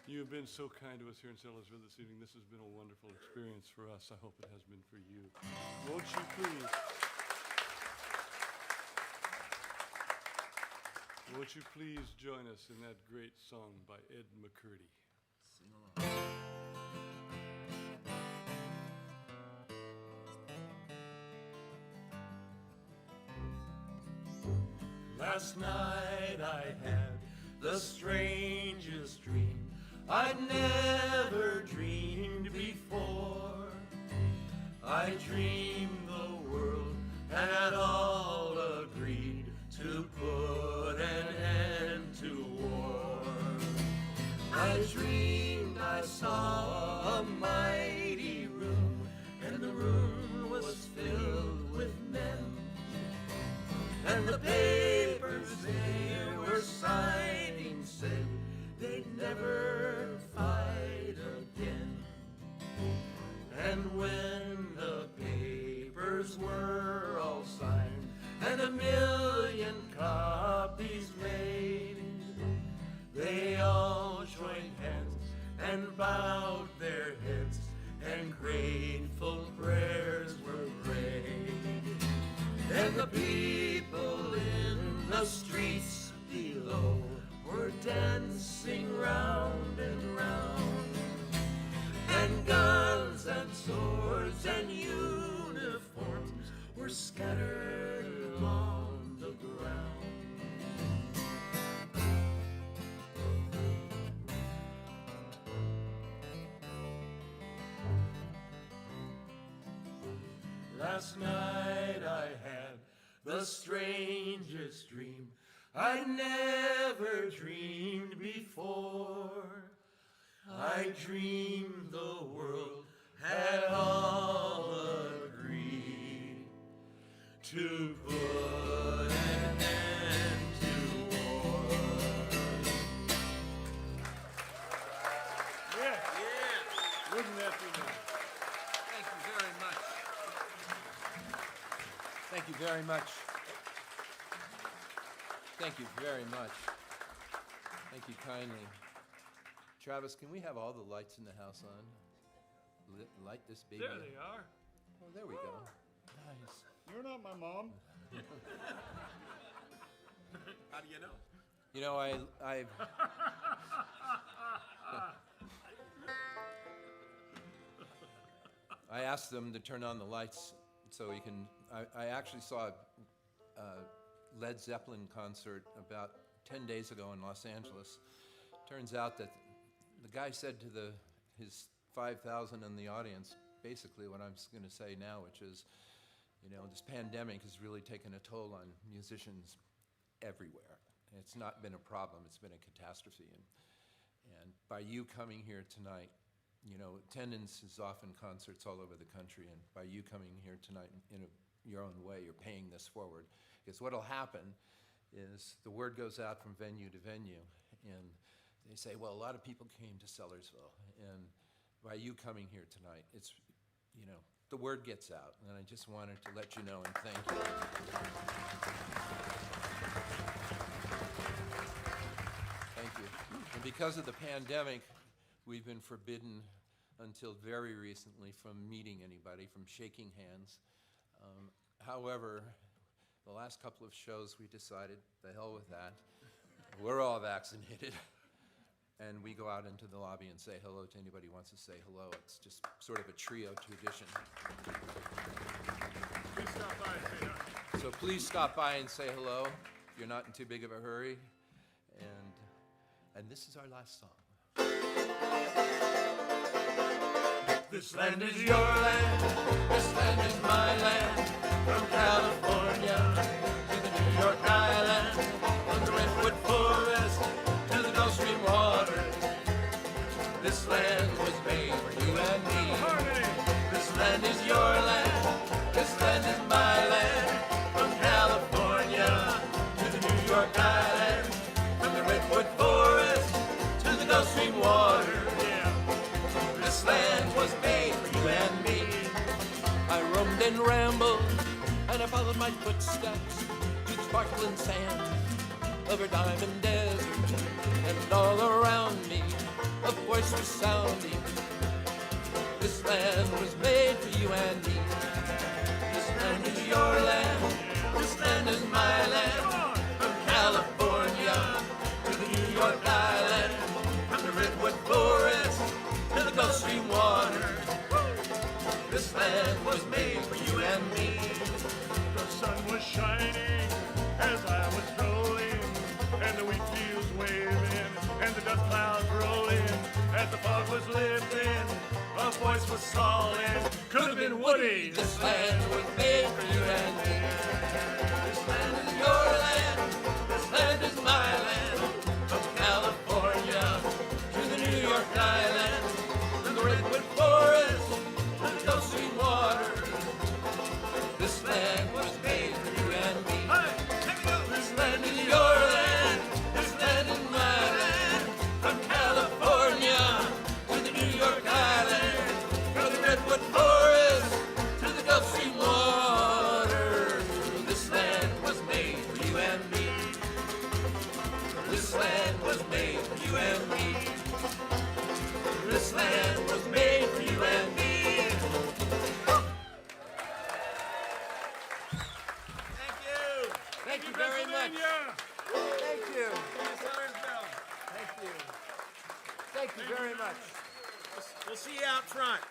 You have been so kind to us here in Sellersville this evening. This has been a wonderful experience for us. I hope it has been for you. Won't you please join us in that great song by Ed McCurdy? Sing along. Last night I had the strangest dream I'd never dreamed before. I dreamed the world had all agreed to put an end to war. I dreamed I saw a mighty room, and the room was filled with men. And the papers they were signing said they'd never fight again. And when the papers were all signed and 1,000,000 copies made, they all joined hands and bowed their heads, and grateful prayers were prayed. And the people in the streets below were dancing round and round, and guns and swords and uniforms were scattered along the ground. Last night I had the strangest dream I'd never dreamed before. I dreamed the world had all agreed to put an end to wars. Yeah. Wouldn't that be nice? Thank you very much. Thank you very much. Thank you very much. Thank you kindly. Travis, can we have all the lights in the house on? Light this baby. There they are. Oh, there we go. Nice. You're not my mom. How do you know? You know, I I asked them to turn on the lights so you can. I actually saw a Led Zeppelin concert about 10 days ago in Los Angeles. Turns out that the guy said to his 5,000 in the audience basically what I'm going to say now, which is, you know, this pandemic has really taken a toll on musicians everywhere. It's not been a problem, it's been a catastrophe. And by you coming here tonight, you know, attendance is often concerts all over the country, and by you coming here tonight in your own way, you're paying this forward. Because what'll happen is the word goes out from venue to venue, and they say, well, a lot of people came to Sellersville, and by you coming here tonight, it's, you know, the word gets out, and I just wanted to let you know and thank you. Thank you. And because of the pandemic, we've been forbidden until very recently from meeting anybody, from shaking hands. However, the last couple of shows we decided, the hell with that. We're all vaccinated. And we go out into the lobby and say hello to anybody who wants to say hello. It's just sort of a trio tradition. Please stop by and say hi. So please stop by and say hello if you're not in too big of a hurry. And this is our last song. This land is your land, this land is my land. From California to the New York Island, from the Redwood Forest to the Gulf Stream waters. This land was made for you and me. Harmony. This land is your land, this land is my land. From California to the New York Island, from the Redwood Forest to the Gulf Stream waters. This land was made for you and me. I roamed and rambled, and I followed my footsteps to the sparkling sand of her diamond desert. And all around me, a voice was sounding. This land was made for you and me. This land is your land, this land is my land. From California to the New York Island, from the Redwood Forest to the Gulf Stream waters. This land was made for you and me. The sun was shining as I was strolling, and the wheat fields waving, and the dust clouds rolling. As the fog was lifting, a voice was calling. Could have been Woody. This land was made for you and me. This land is your land, this land is my land. From California to the New York Island, from the Redwood Forest to the Gulf Stream waters. This land was made for you and me. This land is your land, this land is my land. From California to the New York Island, from the Redwood Forest to the Gulf Stream waters. This land was made for you and me. This land was made for you and me. This land was made for you and me. Thank you. Thank you very much. Pennsylvania. Thank you. Sellersville. Thank you. Thank you very much. We'll see you out front.